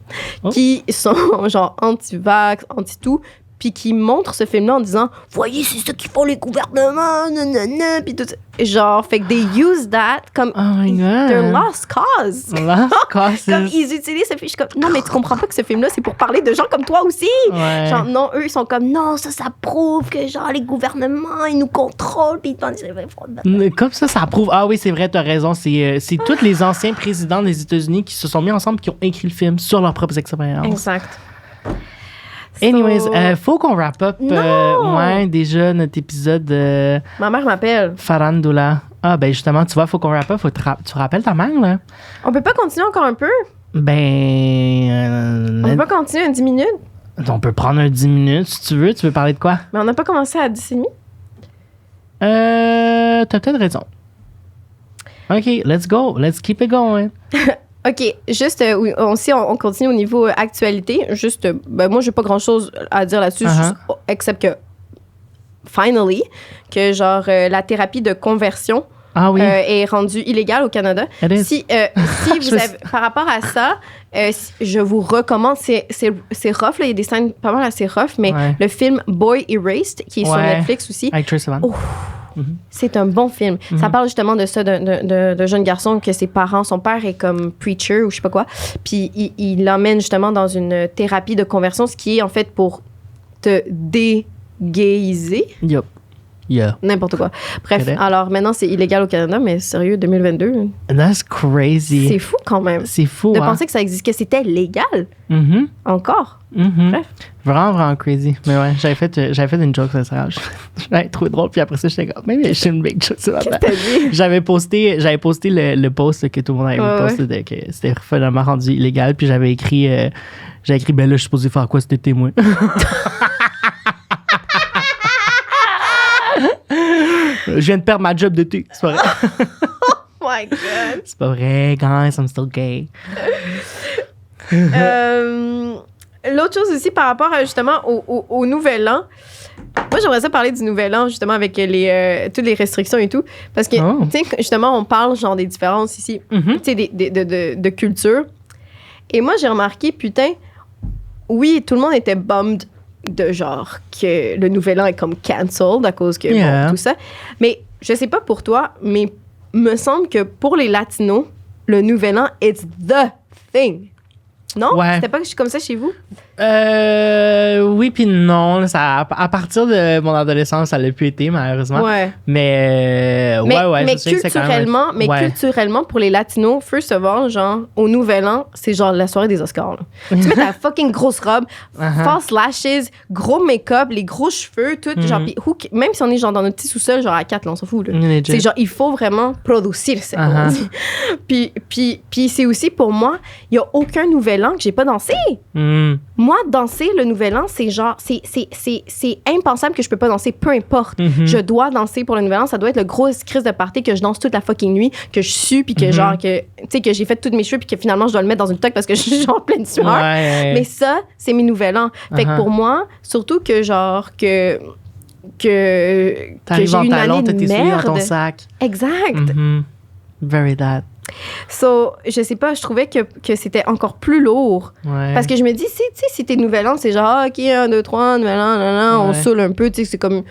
qui sont genre anti-vax, anti-tout, puis qui montrent ce film-là en disant voyez, c'est ça qu'ils font les gouvernements, nanana, puis tout ça. Genre, fait que they use that comme their lost cause. Lost cause. Comme ils utilisent ce film. Je suis comme, non, mais tu comprends pas que ce film-là, c'est pour parler de gens comme toi aussi. Ouais. Genre, non, eux, ils sont comme, non, ça prouve que, genre, les gouvernements, ils nous contrôlent, puis ils pensent comme ça prouve. Ah oui, c'est vrai, t'as raison. C'est tous les anciens présidents des États-Unis qui se sont mis ensemble, qui ont écrit le film sur leurs propres expériences. Exact. Anyways, faut qu'on wrap up déjà notre épisode Ma mère m'appelle. Farandula. Ah, ben justement, tu vois, faut qu'on wrap up. Tu rappelles ta mère, là? On peut pas continuer encore un peu? Ben... on peut pas continuer 10 minutes? On peut prendre un 10 minutes, si tu veux. Tu veux parler de quoi? Mais on n'a pas commencé à 10h30? T'as peut-être raison. OK, let's go. Let's keep it going. OK, juste, on continue au niveau actualité. Juste, ben moi, j'ai pas grand-chose à dire là-dessus, juste, except que, finally, que genre, la thérapie de conversion est rendu illégal au Canada. Si vous avez, par rapport à ça, je vous recommande, c'est rough, là, il y a des scènes pas mal assez rough, mais le film Boy Erased, qui est sur Netflix aussi. Avec Tracy Sivan. C'est un bon film. Ça parle justement de ça, d'un jeune garçon que ses parents, son père est comme preacher ou je sais pas quoi, puis il l'emmène justement dans une thérapie de conversion, ce qui est en fait pour te dégayiser. Yup. Yeah. N'importe quoi. Bref, alors maintenant, c'est illégal au Canada, mais sérieux, 2022. That's crazy. C'est fou quand même. C'est fou, de penser que ça existe, que c'était légal. Encore. Bref. Vraiment, vraiment crazy. Mais ouais, j'avais fait une joke sur ça. J'avais trouvé drôle, puis après ça, j'étais comme, maybe I shouldn't make jokes about that. J'avais posté le post que tout le monde avait posté, que c'était finalement rendu illégal, puis j'avais écrit, ben là, je suis supposé faire quoi cet été, moi? Je viens de perdre ma job d'été. C'est pas vrai. Oh my God. C'est pas vrai, guys. I'm still gay. L'autre chose aussi par rapport justement au Nouvel An. Moi, j'aimerais ça parler du Nouvel An, justement, avec toutes les restrictions et tout. Parce que, tu sais, justement, on parle genre des différences ici, tu sais, de culture. Et moi, j'ai remarqué, putain, oui, tout le monde était bummed de genre que le Nouvel An est comme cancelled à cause que bon, tout ça. Mais je sais pas pour toi, mais me semble que pour les Latinos, le Nouvel An, it's the thing. Non? Ouais. C'était pas comme ça chez vous? Oui puis non. Ça, à partir de mon adolescence, ça l'a plus été, malheureusement. Ouais. Mais culturellement, culturellement, pour les Latinos, first of all, genre, au Nouvel An, c'est genre la soirée des Oscars. Là. Tu mets ta fucking grosse robe, false lashes, gros make-up, les gros cheveux, tout. Genre, pis, même si on est genre dans notre petit sous-sol, genre à 4, là, on s'en fout. Là. C'est genre, il faut vraiment produire ça. Puis c'est aussi pour moi, il y a aucun Nouvel An que j'ai pas dansé. Moi, danser le Nouvel An, c'est genre, c'est impensable que je peux pas danser, peu importe. Je dois danser pour le Nouvel An. Ça doit être le gros crise de party que je danse toute la fucking nuit, que je sue, puis que genre, tu sais, que j'ai fait tous mes cheveux, puis que finalement, je dois le mettre dans une toque parce que je suis genre pleine sueur. Mais ça, c'est mes Nouvel An. Fait que pour moi, surtout que genre, que j'ai eu une année de merde. Dans ton sac. Exact. Very that. So, je sais pas, je trouvais que c'était encore plus lourd. Parce que je me dis, tu sais, si t'es Nouvel An, c'est genre, OK, 1, 2, 3, Nouvel An, on saoule un peu, tu sais, c'est comme...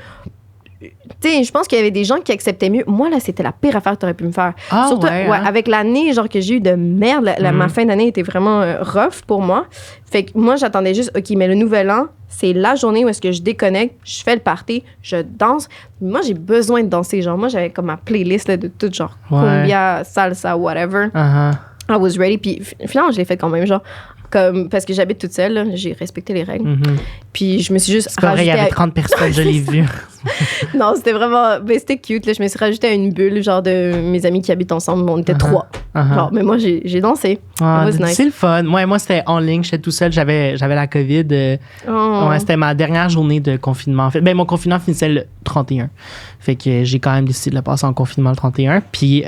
Tu sais, je pense qu'il y avait des gens qui acceptaient mieux. Moi, là, c'était la pire affaire que t'aurais pu me faire. Surtout, avec l'année, genre, que j'ai eu de merde, ma fin d'année était vraiment rough pour moi. Fait que moi, j'attendais juste, OK, mais le Nouvel An, c'est la journée où est-ce que je déconnecte, je fais le party, je danse. Moi, j'ai besoin de danser. Genre, moi, j'avais comme ma playlist là, de tout, genre, cumbia, salsa, whatever. I was ready. Puis finalement, je l'ai fait quand même, genre, comme, parce que j'habite toute seule, là, j'ai respecté les règles. Puis je me suis juste c'est pas vrai, il y avait 30 personnes, je l'ai vu. Non, c'était vraiment... Mais c'était cute, là. Je me suis rajoutée à une bulle, genre, de mes amis qui habitent ensemble. On était 3. Genre, mais moi, j'ai dansé. Nice. C'est le fun. Moi, c'était en ligne. J'étais tout seul. J'avais la COVID. C'était ma dernière journée de confinement. En fait, mon confinement finissait le 31. Fait que j'ai quand même décidé de le passer en confinement le 31. Puis...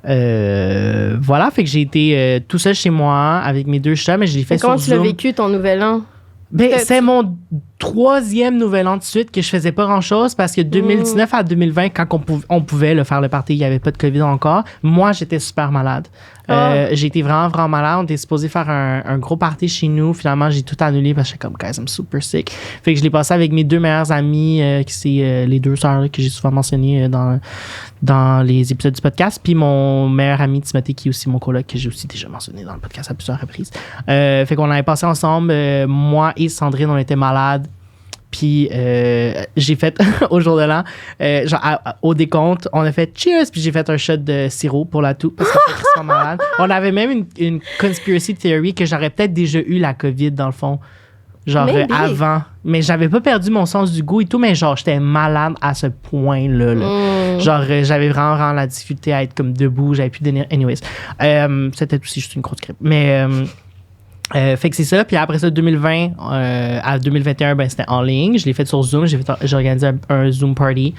voilà, fait que j'ai été tout seul chez moi avec mes 2 chats, mais je l'ai fait sur Zoom. Comment tu l'as vécu, ton Nouvel An? C'est mon 3e Nouvel An de suite que je faisais pas grand-chose parce que 2019 à 2020, quand on pouvait le faire le party, il y avait pas de COVID encore. Moi, j'étais super malade. J'ai été vraiment, vraiment malade. On était supposé faire un gros party chez nous. Finalement, j'ai tout annulé parce que j'étais comme, guys, I'm super sick. Fait que je l'ai passé avec mes 2 meilleures amies, qui c'est les 2 sœurs là, que j'ai souvent mentionnées dans les épisodes du podcast. Puis mon meilleur ami Timothée, qui est aussi mon coloc, que j'ai aussi déjà mentionné dans le podcast à plusieurs reprises. Fait qu'on avait passé ensemble. Moi et Sandrine, on était malades. Puis j'ai fait au jour de l'an, au décompte, on a fait cheers, puis j'ai fait un shot de sirop pour la toux parce que j'étais tristement malade. On avait même une conspiracy theory que j'aurais peut-être déjà eu la COVID dans le fond, genre avant. Mais j'avais pas perdu mon sens du goût et tout, mais genre j'étais malade à ce point-là. Là. Genre j'avais vraiment, vraiment la difficulté à être comme debout, j'avais plus d'énergie. Anyways, c'était aussi juste une grosse grippe. Mais Fait que c'est ça. Puis après ça, 2020 à 2021, ben, c'était en ligne. Je l'ai fait sur Zoom. J'ai organisé un Zoom party.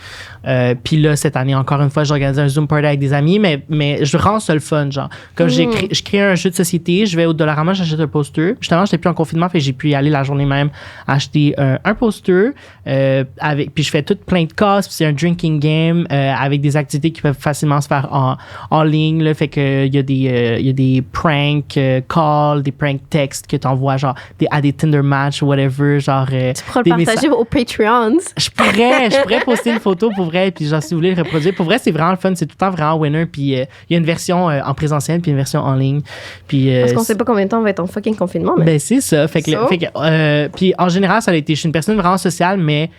Puis là, cette année, encore une fois, j'ai organisé un Zoom party avec des amis, mais je rends ça le fun, genre. Comme je crée un jeu de société, je vais au Dollarama, j'achète un poster. Justement, j'étais plus en confinement, fait que j'ai pu y aller la journée même acheter un poster. Puis je fais tout plein de cases. Puis c'est un drinking game avec des activités qui peuvent facilement se faire en ligne. Là. Fait que il y a des prank calls, des prank textes que t'envoies genre à des Tinder match, whatever, genre tu pourras le partager aux Patreons. Je pourrais poster une photo pour vrai, puis genre si vous voulez le reproduire, pour vrai c'est vraiment le fun, c'est tout le temps vraiment winner, puis il y a une version en présentiel puis une version en ligne, puis parce qu'on sait pas combien de temps on va être en fucking confinement, mais ben c'est ça, fait que puis en général ça a été, je suis une personne vraiment sociale, mais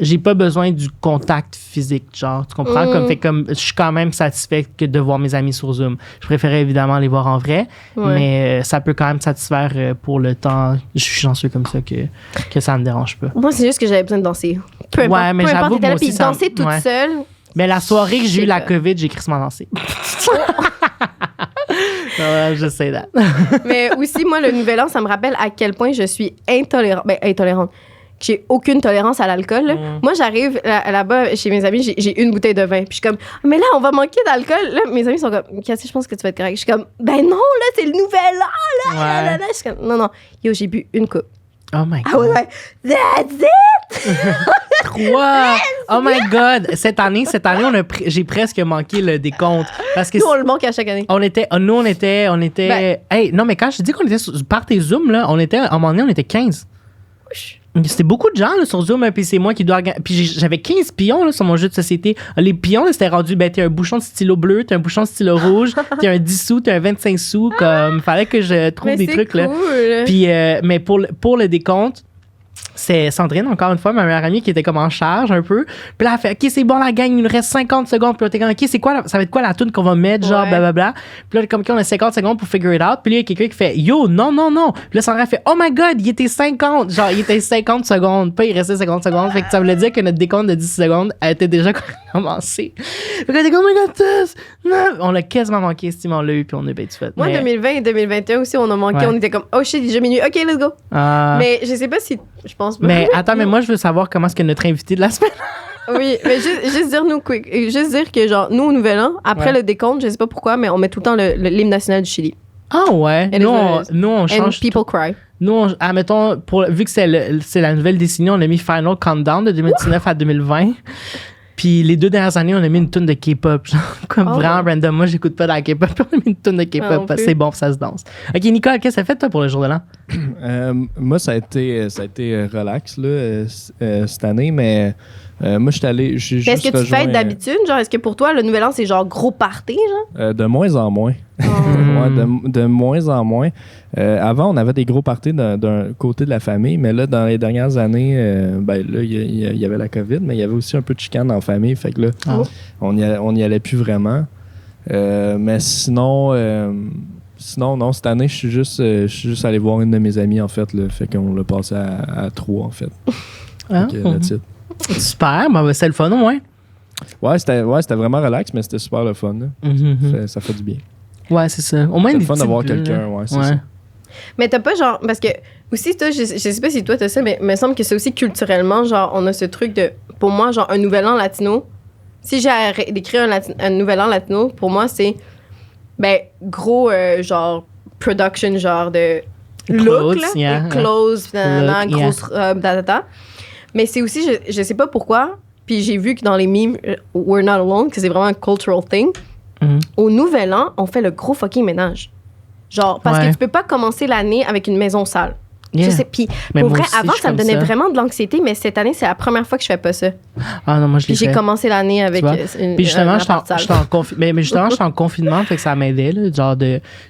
j'ai pas besoin du contact physique, genre, tu comprends? Comme je suis quand même satisfait que de voir mes amis sur Zoom. Je préférais évidemment les voir en vrai, mais ça peut quand même satisfaire pour le temps. Je suis chanceux comme ça que ça me dérange pas. Moi, c'est juste que j'avais besoin de danser. Peu importe, ouais, mais j'avoue, moi aussi, danser toute seule. Mais la soirée que j'ai eu la COVID, j'ai crissement dansé. Je sais that. Mais aussi, moi, le Nouvel An, ça me rappelle à quel point je suis intolérante. J'ai aucune tolérance à l'alcool. Moi, j'arrive là-bas chez mes amis, j'ai une bouteille de vin. Puis je suis comme, mais là, on va manquer d'alcool. Là, mes amis sont comme, Cassie, je pense que tu vas être correct. Je suis comme, ben non, là, c'est le Nouvel An. Là. Je suis comme, non. Yo, j'ai bu une coupe. Oh my God. I was like, that's it! 3! Oh my God! Cette année, j'ai presque manqué le décompte. Parce que nous, on le manque à chaque année. On était. Ben, hey, non, mais quand je dis qu'on était par tes Zoom, là, à un moment donné, on était 15. C'était beaucoup de gens là, sur Zoom, puis c'est moi qui dois. Puis j'avais 15 pions là, sur mon jeu de société. Les pions, là, c'était rendu, ben, t'as un bouchon de stylo bleu, t'as un bouchon de stylo rouge, t'as un 10 sous, t'as un 25 sous. Comme, fallait que je trouve des trucs. Cool. Là. Puis, mais pour le décompte, c'est Sandrine, encore une fois, ma meilleure amie qui était comme en charge un peu. Puis là, elle fait, OK, c'est bon, la gang, il nous reste 50 secondes. Puis là, t'es comme, OK, c'est quoi, ça va être quoi la tune qu'on va mettre, genre, blablabla. Puis là, comme, OK, on a 50 secondes pour figure it out. Puis là, il y a quelqu'un qui fait, yo, non. Puis là, Sandrine fait, oh my God, il était 50. Genre, il était 50 secondes. Pas, il restait 50 secondes. Fait que ça voulait dire que notre décompte de 10 secondes, elle était déjà commencée. Fait qu'on était comme, oh my God, non. On a quasiment manqué, Steve, on l'a eu, puis on a bien tout fait. Moi, 2020 et 2021 aussi, on a manqué. On était comme, oh shit, déjà minuit. OK, let's go. Mais je sais pas si. Je pense pas. Mais attends, mais moi, je veux savoir comment est-ce que notre invité de la semaine. Oui, mais juste dire nous quick. Juste dire que, genre, nous, au Nouvel An, après le décompte, je sais pas pourquoi, mais on met tout le temps l'hymne national du Chili. Ah ouais? Nous, on change. And people cry. Nous, admettons, vu que c'est la nouvelle décennie, on a mis Final Countdown de 2019 à 2020. Puis les 2 dernières années, on a mis une tune de K-pop. Genre, comme vraiment random. Moi, j'écoute pas de la K-pop. On a mis une tune de K-pop. C'est bon, ça se danse. OK, Nicole, qu'est-ce que ça fait, toi, pour le jour de l'an? Moi, ça a été relax là, cette année, mais moi, je suis allé. Qu'est-ce que tu fêtes d'habitude? Genre, est-ce que pour toi, le Nouvel An, c'est genre gros party, genre? De moins en moins. Ouais, de moins en moins. Avant, on avait des gros parties d'un côté de la famille, mais là, dans les dernières années, ben là, il y avait la COVID, mais il y avait aussi un peu de chicane en famille. Fait que là, on y allait plus vraiment. Mais sinon, non, cette année, je suis juste allé voir une de mes amies, en fait. Là, fait qu'on l'a passé à 3, en fait. That's it. Super, ben, c'est le fun au moins. Ouais, c'était vraiment relax, mais c'était super le fun. Ça fait du bien. Ouais, c'est ça. Au moins, c'est le fun d'avoir quelqu'un, c'est ça. Mais t'as pas genre. Parce que, aussi, toi, je sais pas si toi t'as ça, mais il me semble que c'est aussi culturellement, genre, on a ce truc de. Pour moi, genre, un nouvel an latino. Si j'ai d'écrire un nouvel an latino, pour moi, c'est. Ben, gros, genre, production, genre de. Look, là. Clothes, grosse robe, Mais c'est aussi, je sais pas pourquoi, puis j'ai vu que dans les memes, We're Not Alone, que c'est vraiment un cultural thing. Au Nouvel An, on fait le gros fucking ménage. Genre, parce que tu peux pas commencer l'année avec une maison sale. Je sais, puis pour vrai, avant, ça me donnait vraiment de l'anxiété, mais cette année, c'est la première fois que je fais pas ça. Ah non, moi, je l'ai fait. J'ai commencé l'année avec une puis justement, j'étais en confinement, fait que ça m'aidait, là, genre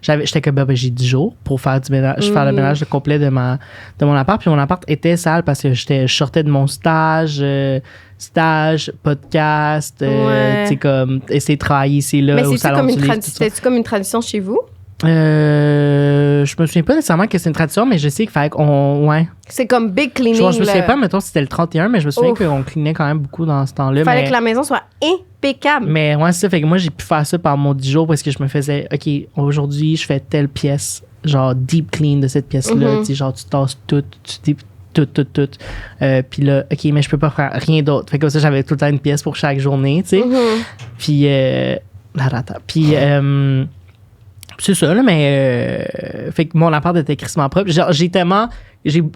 j'étais comme, j'ai 10 jours pour faire du ménage, faire le ménage complet de mon appart, puis mon appart était sale parce que je sortais de mon stage, podcast, tu sais, comme, essayer de travailler ici, là, au salon du livre. C'était-tu comme une tradition chez vous? Je me souviens pas nécessairement que c'est une tradition, mais je sais qu'il fallait qu'on. Ouais. C'est comme big cleaning. Je me souviens pas, mettons, si c'était le 31, mais je me souviens qu'on cleanait quand même beaucoup dans ce temps-là. Il fallait que la maison soit impeccable. Mais ouais, c'est ça. Fait que moi, j'ai pu faire ça par mon 10 jours parce que je me faisais, OK, aujourd'hui, je fais telle pièce. genre deep clean de cette pièce-là. Tu sais, genre, tu tasses tout, tout. Puis là, OK, mais je peux pas faire rien d'autre. Fait que comme ça, j'avais tout le temps une pièce pour chaque journée, tu sais. Puis, Puis, c'est ça, là, mais... fait que mon appart était crissement propre. Genre,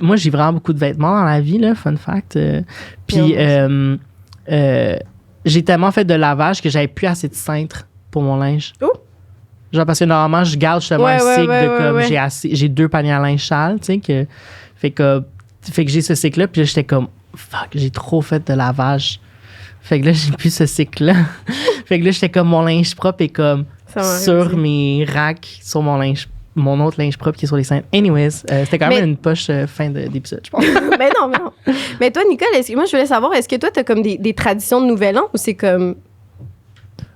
moi, j'ai vraiment beaucoup de vêtements dans la vie, là, fun fact. Puis, j'ai tellement fait de lavage que j'avais plus assez de cintre pour mon linge. Oh! Genre, parce que normalement, je garde justement un cycle de comme... J'ai 2 paniers à linge sale, tu sais, fait que j'ai ce cycle-là, puis là, j'étais comme, fuck, j'ai trop fait de lavage. Fait que là, j'ai plus ce cycle-là. Fait que là, j'étais comme, mon linge propre est comme sur mes racks, sur mon autre linge propre qui est sur les cintres. Anyways, c'était quand même une poche fin d'épisode, je pense. Mais non. Mais toi, Nicole, moi, je voulais savoir, est-ce que toi, t'as comme des traditions de Nouvel An ou c'est comme...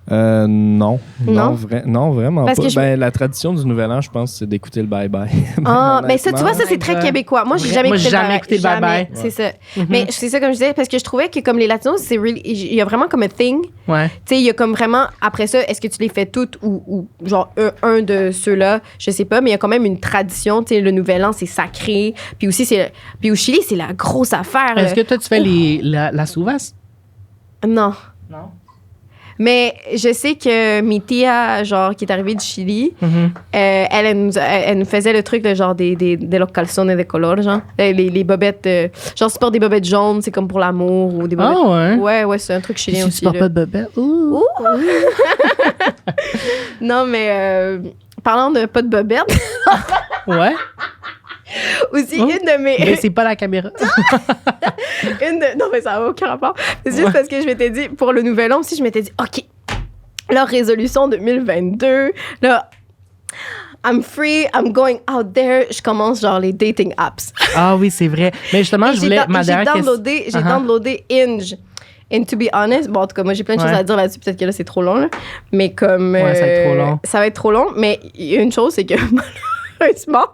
Non, vraiment parce pas. Que la tradition du Nouvel An, je pense, c'est d'écouter le bye-bye. Mais ça, tu vois, ça, c'est très québécois. Moi, j'ai jamais écouté le bye-bye. C'est ça. Mais c'est ça, comme je disais, parce que je trouvais que comme les Latinos, il y a vraiment comme un thing. Ouais. Tu sais, il y a comme vraiment, après ça, est-ce que tu les fais toutes ou genre un de ceux-là, je sais pas, mais il y a quand même une tradition. Tu sais, le Nouvel An, c'est sacré. Puis aussi, puis au Chili, c'est la grosse affaire. Est-ce que toi, tu fais la souvasse? Non. Non. Mais je sais que mi tia, genre, qui est arrivée du Chili, elle nous faisait le truc de genre des los calzones de color, genre. Les bobettes, genre, tu portes des bobettes jaunes, c'est comme pour l'amour ou des bobettes. Ah ouais? Ouais, c'est un truc chilien aussi. Tu portes pas de bobettes? Ouh! Non, mais parlant de pas de bobettes. Ouais. Aussi, une de mes. Mais c'est pas la caméra. Non, mais ça n'a aucun rapport. C'est juste parce que je m'étais dit, pour le Nouvel An aussi, je m'étais dit, OK, leur résolution 2022, là, I'm free, I'm going out there. Je commence genre les dating apps. Ah oui, c'est vrai. Mais justement, je voulais. J'ai downloadé Hinge. And to be honest, bon, en tout cas, moi, j'ai plein de choses à dire là-dessus. Peut-être que là, c'est trop long, là. Mais comme. Ouais, ça va être trop long. Ça va être trop long. Mais il y a une chose, c'est que malheureusement,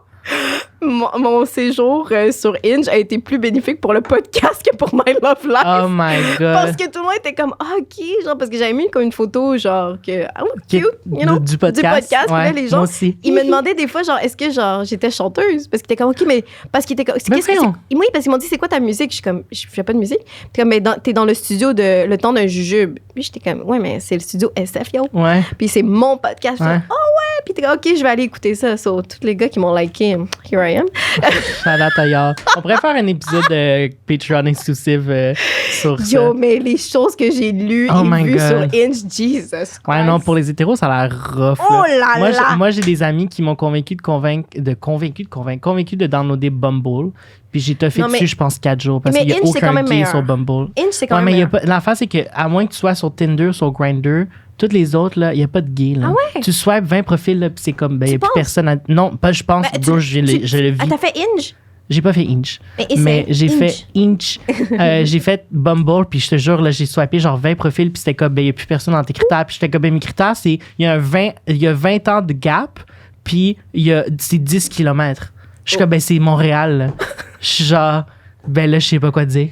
mon séjour sur Hinge a été plus bénéfique pour le podcast que pour My Love Life. Oh my God. Parce que tout le monde était comme, OK, genre, parce que j'avais mis comme une photo, genre, cute, you know, du podcast. Puis là, les gens, moi aussi. ils me demandaient des fois, genre, est-ce que, genre, j'étais chanteuse? Parce qu'ils étaient comme, OK, mais, parce qu'ils étaient comme, oui, parce qu'ils m'ont dit, c'est quoi ta musique? Je suis comme, je fais pas de musique. Puis comme, mais t'es dans le studio le temps d'un jujube. Puis j'étais comme, ouais, mais c'est le studio SF, yo. Ouais. Puis c'est mon podcast. Ouais. Oh ouais. Puis t'es comme, OK, je vais aller écouter ça. So, tous les gars qui m'ont liké, here I am. Shout-out ailleurs. On pourrait faire un épisode de Patreon exclusive sur ça. Yo, mais les choses que j'ai lues et vues sur Hinge, Jesus Christ. Ouais, non, pour les hétéros, ça a l'air rough. Oh là là! Moi, j'ai des amis qui m'ont convaincu de downloader Bumble. Puis j'ai toffé dessus, je pense, 4 jours. Parce qu'il n'y a aucun gay sur Bumble. Hinge, c'est quand même meilleur. L'affaire, c'est qu'à moins que tu sois sur Tinder, sur Grindr, toutes les autres, il n'y a pas de gay. Là. Ah ouais? Tu swipes 20 profils, là, puis c'est comme, il n'y a plus personne. Non, pas je pense, je le vis. Ah, t'as fait Hinge? J'ai pas fait Hinge. Mais j'ai fait Hinge. J'ai fait Bumble, puis je te jure, là, j'ai swipé genre 20 profils, puis c'était comme, il n'y a plus personne dans tes critères. Puis j'étais comme, mes critères, c'est, il y a 20 ans de gap, puis c'est 10 km. Je suis comme, c'est Montréal, là. Je suis genre, là, je sais pas quoi dire.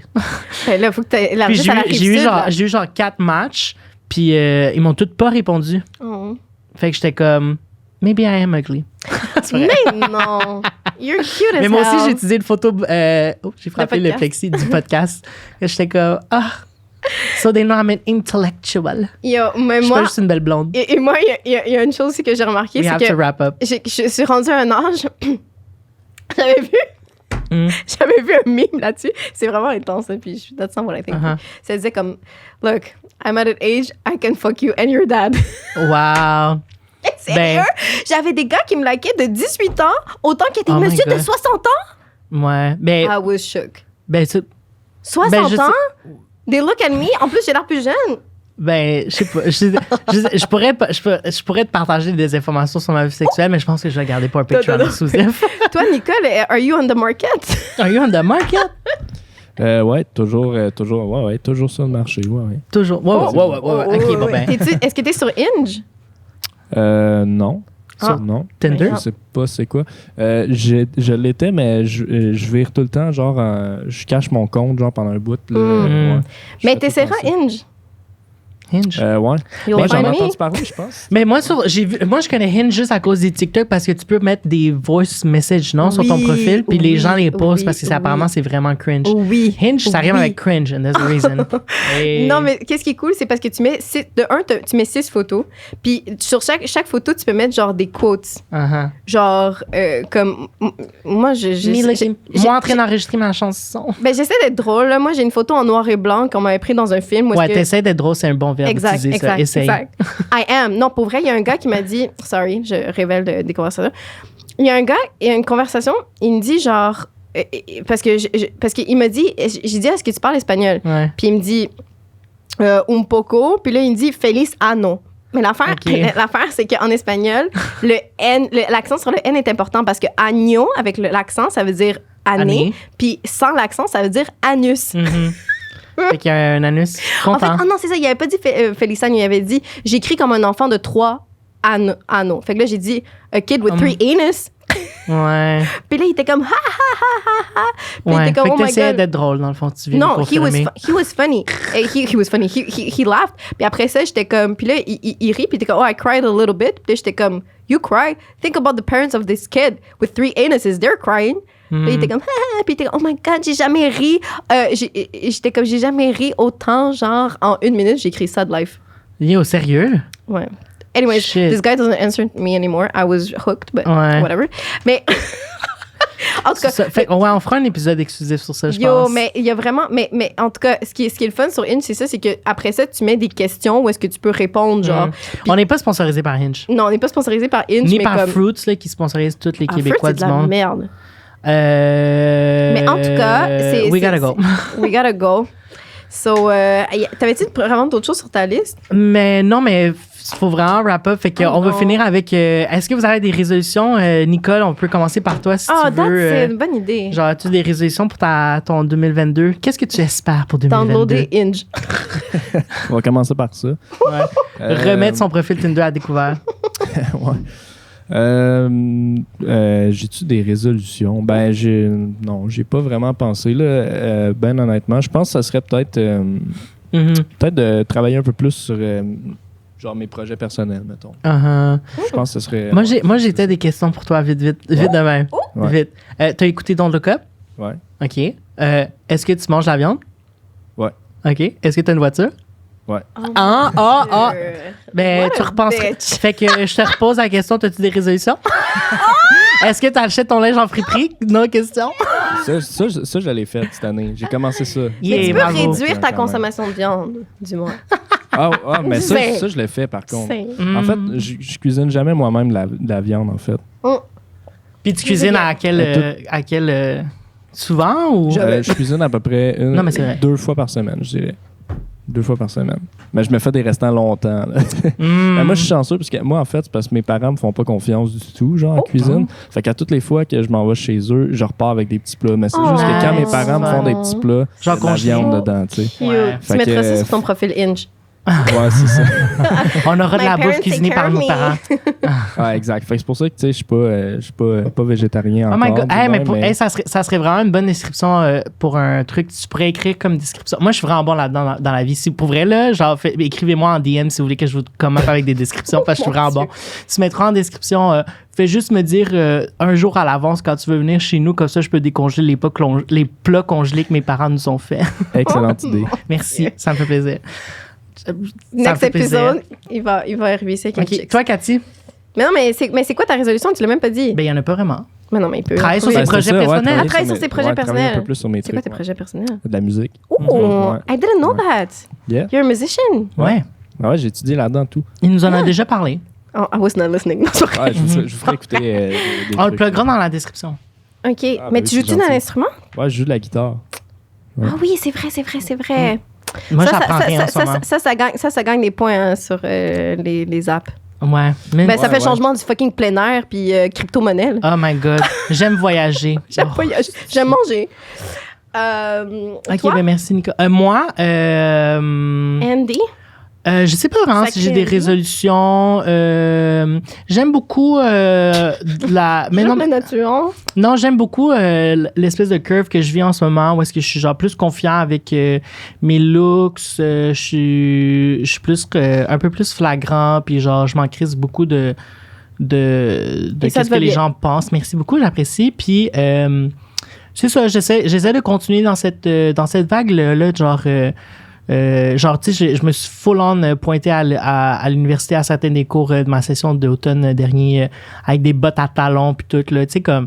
Là, faut que tu élargisses à la rive sud. J'ai eu genre 4 matchs, puis ils m'ont tous pas répondu. Oh. Fait que j'étais comme, maybe I am ugly. Mais non! You're cute as Mais moi hell. aussi, j'ai utilisé une photo. J'ai frappé le plexi du podcast. Et j'étais comme, so they know I'm an intellectual. Yo, mais je suis moi, pas juste une belle blonde. Et moi, il y a une chose aussi que j'ai remarqué, We c'est have que to wrap up. je suis rendue à un âge. J'avais vu un meme là-dessus. C'est vraiment intense, hein, puis that's not what I think. Ça disait comme, look, I'm at an age, I can fuck you and your dad. Wow. Sérieux? J'avais des gars qui me likaient de 18 ans, autant qu'il était monsieur de 60 ans. Ouais. Ben, I was shook. 60 ans? They look at me. En plus, j'ai l'air plus jeune. Ben, je sais pas. Je pourrais te partager des informations sur ma vie sexuelle, mais je pense que je vais garder pour un Patreon exclusif. Toi, Nicole, are you on the market? Are you on the market? Ouais, toujours sur le marché. Ouais. Toujours. Ouais. OK, bon ben. Est-ce que t'es sur Hinge? Non. Non. Tinder? Je sais pas c'est quoi. Je l'étais, mais je vire tout le temps, genre, je cache mon compte, genre, pendant un bout. Là, Mais t'essaieras Hinge? Hinge. Ouais. You'll Moi, j'en ai find me. entendu parler, je pense. Mais moi, je connais Hinge juste à cause des TikTok parce que tu peux mettre des voice messages, non, sur ton Oui, profil, puis les oui, gens les postent oui, parce que oui. apparemment, c'est vraiment cringe. Oui. Hinge, ça rime Oui. avec cringe, and there's a reason. Et- Non, mais qu'est-ce qui est cool, c'est parce que tu mets, tu mets 6 photos, puis sur chaque photo, tu peux mettre genre des quotes. Uh-huh. Genre, comme, moi, Moi, en train d'enregistrer ma chanson. ben, j'essaie d'être drôle, là. Moi, j'ai une photo en noir et blanc qu'on m'avait pris dans un film. où est-ce Ouais, que- t'essaies d'être drôle, c'est un bon verbe Exact, utilisé, ça. exact, Essaye. exact. I am. Non, pour vrai, il y a un gars qui m'a dit, sorry, je révèle des conversations. Il y a un gars, il y a une conversation, il me dit genre, parce qu'il m'a dit, j'ai dit, est-ce que tu parles espagnol? Ouais. Puis il me dit, un poco, puis là, il me dit, feliz ano. Mais l'affaire, Ok. l'affaire, c'est qu'en espagnol, l'accent sur le N est important parce que año, avec l'accent, ça veut dire année, Année. puis sans l'accent, ça veut dire anus. Mhm. Fait qu'il y a un anus En fait, content. non, c'est ça, il avait pas dit Feliz Año, il avait dit, j'écris comme un enfant de 3 anneaux. Fait que là, j'ai dit, a kid with 3 anus. Ouais. Puis là, il était comme, ha, ha, ha, ha, ha. Puis il Ouais. était comme, Fait oh que my t'essayais God. d'être drôle, dans le fond. Tu viens de Non, he was confirmer. funny. He was funny. He laughed. Puis après ça, j'étais comme, puis là, il rit, puis il était comme, oh, I cried a little bit. Puis là, j'étais comme, you cry? Think about the parents of this kid with 3 anuses. They're crying. Puis il était comme, ah, puis il était comme, oh my God, j'ai jamais ri. J'étais comme, j'ai jamais ri autant, genre, en 1 minute, j'ai écrit ça de life. Yo, sérieux? Ouais. Anyways, Shit. this guy doesn't answer me anymore. I was hooked, but Ouais. whatever. Mais, en tout cas, Fait ouais, on fera un épisode exclusif sur ça, je yo, pense. mais il y a vraiment, mais en tout cas, ce qui est le fun sur Hinge, c'est ça, c'est que après ça, tu mets des questions où est-ce que tu peux répondre, genre. On n'est pas sponsorisé par Hinge. Non, on n'est pas sponsorisé par Hinge, Ni mais par comme. Fruits, là, qui sponsorise tous les Ah, Québécois Fruit, du c'est de la monde. merde. Mais en tout cas, c'est. We gotta go. We gotta go. So, t'avais-tu vraiment d'autres choses sur ta liste? Mais non, mais faut vraiment wrap up. Fait qu'on va non. finir avec. Est-ce que vous avez des résolutions? Nicole, on peut commencer par toi si Ah, tu veux. c'est une bonne idée. Genre, as-tu des résolutions pour ton 2022? Qu'est-ce que tu espères pour 2022? Downloader Hinge. On va commencer par ça. Ouais. Remettre son profil Tinder à découvert. Ouais. J'ai-tu des résolutions? Ben, non, j'ai pas vraiment pensé, là. Ben, honnêtement, je pense que ça serait peut-être peut-être de travailler un peu plus sur genre mes projets personnels, mettons. Uh-huh. Je pense que ce serait. Moi, j'ai peut-être des questions pour toi, vite de même. Ouais. Vite. T'as écouté Don't Look Up? Ouais. OK. Est-ce que tu manges la viande? Ouais. OK. Est-ce que tu as une voiture? Ouais. Ah. Ben, What tu a repenserais. bitch. Fait que je te repose la question, as-tu des résolutions? Est-ce que tu achètes ton linge en friperie? Non, question. Ça, je l'ai fait cette année. J'ai commencé ça. Mais tu peux bravo. réduire ta Quand même. consommation de viande, du moins. Mais C'est- ça, je l'ai fait, par contre. C'est- En fait, je cuisine jamais moi-même la viande, en fait. Puis tu cuisines à quel souvent ou? Je cuisine à peu près Non, mais c'est vrai. 2 fois par semaine, je dirais. 2 fois par semaine. Mais je me fais des restants longtemps. Là. Mm. Moi, je suis chanceux parce que moi, en fait, c'est parce que mes parents me font pas confiance du tout, genre en cuisine. Fait qu'à toutes les fois que je m'en vais chez eux, je repars avec des petits plats. Mais c'est juste que quand mes parents me font des petits plats, Genre il y a de la congelé. viande dedans, tu sais. Ouais. Tu Fait mettras ça que- sur ton profil Hinge. Ouais, c'est ça. On aura de My la bouffe parents cuisinée take par care nos of parents. Ouais, exact. Fait que c'est pour ça que, tu sais, je suis pas végétarien Oh encore. my god. du Hey, mais moins, mais- ça serait vraiment une bonne description pour un truc que tu pourrais écrire comme description. Moi, je suis vraiment bon là-dedans dans la vie. Si pour vrai, là, genre, écrivez-moi en DM si vous voulez que je vous commente avec des descriptions parce que je suis vraiment bon. Tu mettras en description, fais juste me dire un jour à l'avance quand tu veux venir chez nous, comme ça, je peux décongeler les plats congelés que mes parents nous ont fait. Excellente idée. Merci, ça me fait plaisir. Ça me Next fait plaisir. episode, il va arriver ça avec un OK. chicks. Toi, Cathy? Mais non, mais c'est quoi ta résolution? Tu l'as même pas dit. Ben, il n'y en a pas vraiment. Mais non, mais il peut. Travailler sur trouver- ses projets personnels. travailler sur ses projets travailler un personnels. peu plus sur mes C'est quoi trucs. tes projets personnels? De la musique. Oh, Ouais. I didn't know Ouais. that. Yeah. You're a musician. Ouais. Ouais, j'ai étudié là-dedans tout. Il nous en a déjà parlé. Oh, I was not listening. Non, c'est pas vrai. Ouais, je vous ferai écouter des On le trucs. pluggera dans la description. OK. ben Mais oui, tu c'est joues-tu d'un gentil. instrument? Ouais, je joue de la guitare. Ouais. Ah oui, c'est vrai. Moi, Ça, j'apprends rien en ce moment. ça gagne des points hein, sur les apps. Ouais. Mais- Ben, ça fait ouais. changement du fucking plein air puis crypto-monnaie. là. Oh my God. J'aime voyager. J'aime Oh. voyager. J'aime manger. OK, Toi, ben merci, Nicolas. Moi, Andy? Je sais pas vraiment si j'ai des résolutions. J'aime beaucoup la nature. Non, j'aime beaucoup l'espèce de curve que je vis en ce moment où est-ce que je suis genre plus confiant avec mes looks. Je suis plus un peu plus flagrant, puis genre je m'en crisse beaucoup de qu'est-ce que les gens pensent. Merci beaucoup, j'apprécie. Puis c'est ça, j'essaie de continuer dans cette vague-là, genre, tu sais, je me suis full-on pointé à l'université à certains des cours de ma session d'automne dernier avec des bottes à talons puis tout, là, tu sais, comme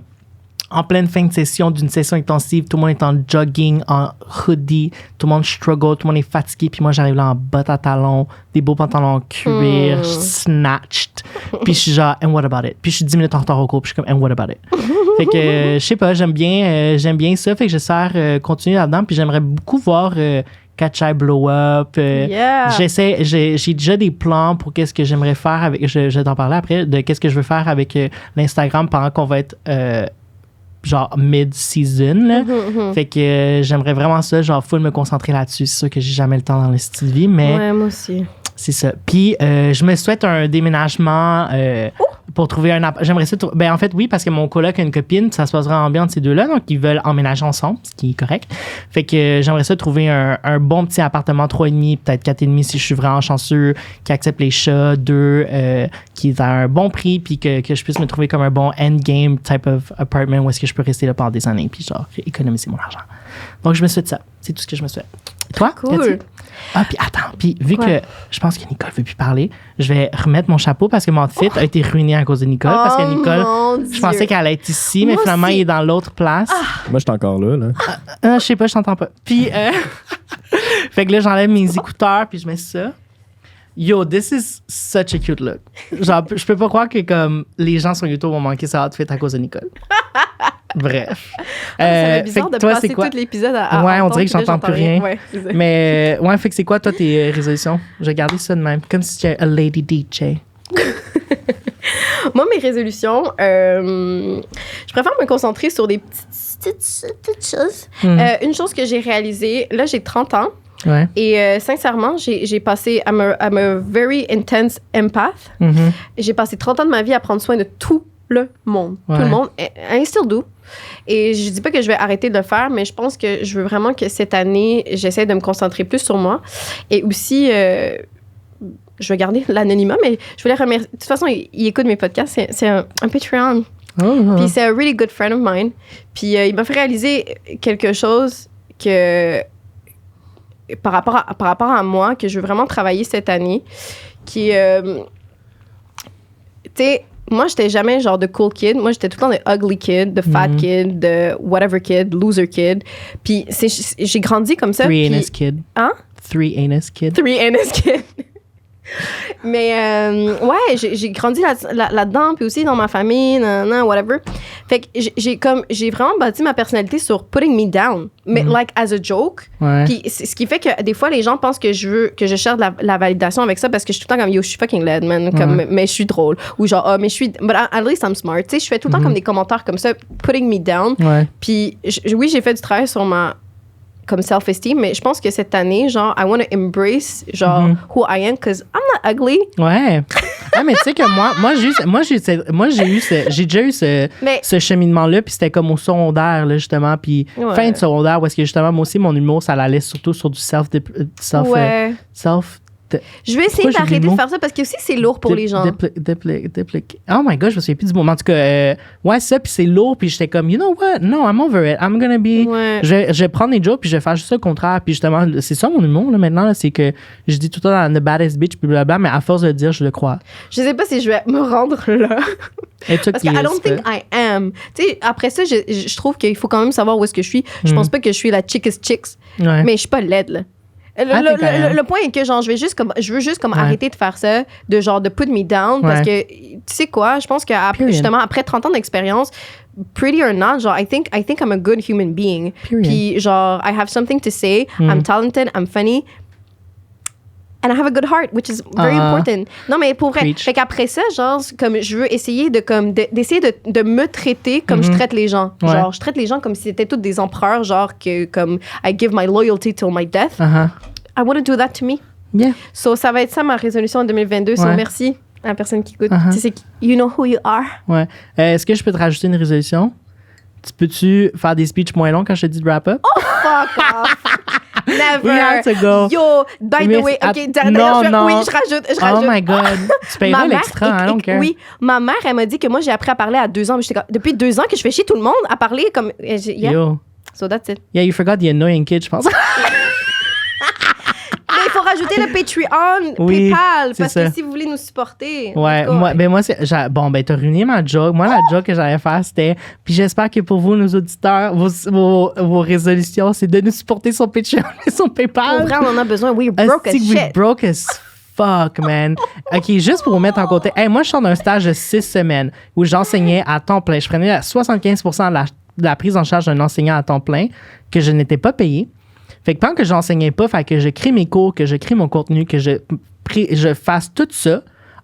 en pleine fin de session d'une session intensive, tout le monde est en jogging, en hoodie, tout le monde struggle, tout le monde est fatigué, puis moi, j'arrive là en bottes à talons, des beaux pantalons en cuir, snatched, puis je suis genre, and what about it? Puis je suis 10 minutes en retard au cours, puis je suis comme, and what about it? Fait que, je sais pas, j'aime bien ça, fait que j'espère continuer là-dedans, puis j'aimerais beaucoup voir... Catch Eye Blow Up. J'ai déjà des plans pour qu'est-ce que j'aimerais faire avec. Je vais t'en parler après, de qu'est-ce que je veux faire avec l'Instagram pendant qu'on va être genre mid-season. Là. Fait que j'aimerais vraiment ça, genre full me concentrer là-dessus. C'est sûr que j'ai jamais le temps dans le style de vie, mais. Ouais, moi aussi. C'est ça. Puis, je me souhaite un déménagement pour trouver un j'aimerais ça. Ben, en fait, oui, parce que mon coloc a une copine, ça se passera en bien entre ces deux-là, donc ils veulent emménager ensemble, ce qui est correct. Fait que j'aimerais ça trouver un bon petit appartement 3,5, peut-être 4,5 si je suis vraiment chanceux, qui accepte les chats, 2, qui est à un bon prix, puis que je puisse me trouver comme un bon endgame type of apartment où est-ce que je peux rester là pendant des années, puis genre économiser mon argent. Donc, je me souhaite ça. C'est tout ce que je me souhaite. Et toi? Cool. Cathy? Ah, puis attends, puis vu que je pense que Nicole ne veut plus parler, je vais remettre mon chapeau parce que mon outfit a été ruiné à cause de Nicole. Parce que Nicole, je pensais qu'elle allait être ici, mais finalement, il est dans l'autre place. Moi, je suis encore là. Je sais pas, je t'entends pas. Puis, fait que là, j'enlève mes écouteurs, puis je mets ça. Yo, this is such a cute look. Genre, je peux pas croire que comme les gens sur YouTube vont manquer ça outfit à cause de Nicole. Bref. Ça fait bizarre de passer tout l'épisode à ouais, on dirait que j'entends plus rien. Ouais, mais ouais, fait que c'est quoi toi tes résolutions? Je vais garder ça de même, comme si tu étais a lady DJ. Moi, mes résolutions, je préfère me concentrer sur des petites choses. Une chose que j'ai réalisée, là, j'ai 30 ans. Ouais. Et sincèrement, j'ai passé... I'm a very intense empath. J'ai passé 30 ans de ma vie à prendre soin de tout le monde. Ouais. Tout le monde. I still do. Et je dis pas que je vais arrêter de le faire, mais je pense que je veux vraiment que cette année, j'essaie de me concentrer plus sur moi. Et aussi... je vais garder l'anonymat, mais je voulais remercier... De toute façon, il écoute mes podcasts. C'est un Patreon. Puis c'est un really good friend of mine. Puis il m'a fait réaliser quelque chose que... Par rapport à moi, que je veux vraiment travailler cette année, qui... tu sais, moi, j'étais jamais genre de cool kid. Moi, j'étais tout le temps de ugly kid, de fat kid, de whatever kid, loser kid. Puis j'ai grandi comme ça. Three anus kid. Hein? Three anus kid. Mais ouais, j'ai grandi là-dedans, puis aussi dans ma famille, whatever. Fait que j'ai vraiment bâti ma personnalité sur putting me down, mais like as a joke. Ouais. Puis ce qui fait que des fois les gens pensent que je cherche la validation avec ça parce que je suis tout le temps comme yo, je suis fucking laid, man, comme mais je suis drôle ou genre mais je suis, but at least I'm smart. Tu sais, je fais tout le temps comme des commentaires comme ça, putting me down. Ouais. Puis oui, j'ai fait du travail sur ma comme self-esteem, mais je pense que cette année, genre, I want to embrace, genre, who I am, because I'm not ugly. Ouais. Ah, mais tu sais que j'ai déjà eu ce cheminement-là, puis c'était comme au secondaire, là, justement, puis fin de secondaire, où est-ce que, justement, moi aussi, mon humour, ça allait surtout sur du self je vais essayer d'arrêter de faire ça parce que aussi c'est lourd pour les gens. Oh my god, je me souviens plus du mot. En tout cas, ouais, ça, puis c'est lourd, puis j'étais comme, you know what? No, I'm over it. I'm gonna be. Ouais. Je vais prendre des jokes, puis je vais faire juste ça le contraire. Puis justement, c'est ça mon humour, là, maintenant, là, c'est que je dis tout le temps dans The Baddest Bitch, puis blablabla, mais à force de le dire, je le crois. Je sais pas si je vais me rendre là. Parce que I don't think I am. Tu sais, après ça, je trouve qu'il faut quand même savoir où est-ce que je suis. Je pense pas que je suis la chickest chicks, mais je suis pas laide, là. Le point est que genre je veux juste comme arrêter de faire ça, de genre de put me down parce que tu sais quoi, je pense que justement après 30 ans d'expérience, pretty or not, genre I think I'm a good human being. Puis genre I have something to say, I'm talented, I'm funny. And I have a good heart, which is very important. Non, mais pour vrai. Fait qu'après ça, genre, comme je veux essayer d'essayer de me traiter comme je traite les gens. Genre, je traite les gens comme si c'était tous des empereurs, genre, que comme I give my loyalty till my death. I want to do that to me. Yeah. So, ça va être ça ma résolution en 2022. So, Ouais. merci à la personne qui écoute. Uh-huh. Tu sais, you know who you are. Ouais. Est-ce que je peux te rajouter une résolution? Peux-tu faire des speeches moins longs quand je te dis de wrap up? Fuck off. Never. We have to go. Yo, by the way, OK, d'ailleurs, non. oui, je rajoute. Oh my God. Tu payeras l'extra, I don't care. Oui, ma mère, elle m'a dit que moi, j'ai appris à parler à 2 ans. Mais depuis 2 ans que je fais chier tout le monde à parler comme... Yeah. Yo. So that's it. Yeah, you forgot the annoying kid, je pense. Mais il faut rajouter le Patreon, Oui, PayPal, c'est parce ça. que si vous voulez nous supporter... Ouais, moi, t'as ruiné ma joke. Moi, la joke que j'allais faire, c'était, puis j'espère que pour vous, nos auditeurs, vos résolutions, c'est de nous supporter sur Patreon et sur PayPal. Pour vrai, on en a besoin. We're broke as We're shit. broke as fuck, man. OK, juste pour vous mettre en côté. Hey, moi, je sors d'un stage de 6 semaines où j'enseignais à temps plein. Je prenais 75% de la prise en charge d'un enseignant à temps plein que je n'étais pas payé. Fait que pendant que j'enseignais pas, fait que je crée mes cours, que je crée mon contenu, que je fasse tout ça,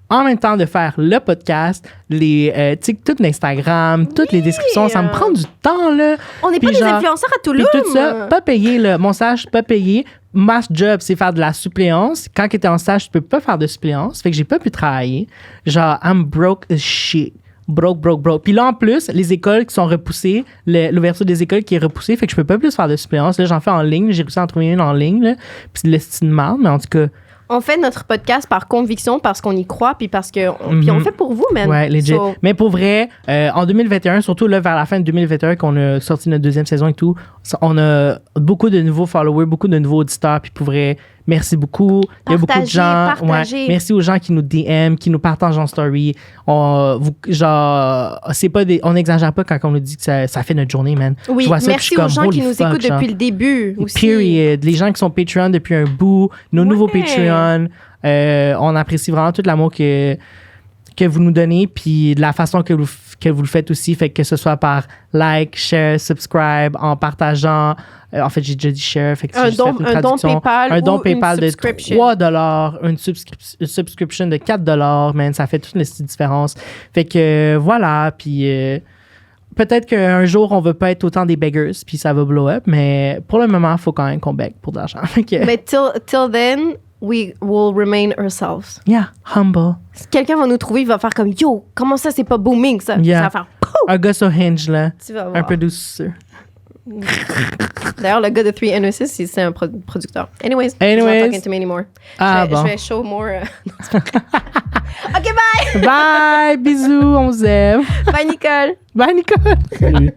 en même temps de faire le podcast, tout l'Instagram, toutes les descriptions, ça me prend du temps, là. On n'est pas Puis des influenceurs à Toulouse. Puis tout ça, pas payé, là. Mon stage, pas payé. Ma job, c'est faire de la suppléance. Quand tu étais en stage, tu peux pas faire de suppléance. Fait que j'ai pas pu travailler. Genre, I'm broke as shit. Broke. Puis là, en plus, les écoles qui sont repoussées, l'ouverture des écoles qui est repoussée, fait que je peux pas plus faire de suppléance. Là, j'en fais en ligne. J'ai réussi à en trouver une en ligne, là. Puis c'est de l'estime mal, mais en tout cas... On fait notre podcast par conviction, parce qu'on y croit, puis parce que... Puis on le fait pour vous, man. Ouais, legit. So, mais pour vrai, en 2021, surtout là, vers la fin de 2021, qu'on a sorti notre 2e saison et tout, on a beaucoup de nouveaux followers, beaucoup de nouveaux auditeurs, puis pour vrai, merci beaucoup. Il y a beaucoup de gens. Partagez. Merci aux gens qui nous DM, qui nous partagent en story. On n'exagère pas quand on nous dit que ça fait notre journée, man. oui, Je vois ça, merci puis je aux suis gens comme, qui holy nous fuck, écoutent genre. depuis le début aussi. Period. Les gens qui sont Patreon depuis un bout, nos nouveaux Patreon. On apprécie vraiment tout l'amour que vous nous donnez, puis de la façon que vous le faites aussi, fait que ce soit par like, share, subscribe, en partageant. En fait, j'ai déjà dit share, fait que Un don PayPal un don ou PayPal une de subscription. $3, une subscription de $4, man, ça fait toute une petite différence. Fait que voilà, puis peut-être qu'un jour, on veut pas être autant des beggars, puis ça va blow up, mais pour le moment, il faut quand même qu'on beg pour de l'argent. Fait que, Mais till then, we will remain ourselves. yeah, humble. Si quelqu'un va nous trouver, il va faire comme « Yo, comment ça, c'est pas booming, ça? Yeah. Ça va faire « Pouf! Un gars sur Hinge, là. Tu vas Un voir. peu douceur. D'ailleurs, le gars de 3 NO6, c'est un producteur. Anyways, he's not talking to me anymore. Ah, je bon. vais show more. OK, bye! Bye! Bisous, on vous aime. Bye, Nicole! Bye, Nicole! Salut.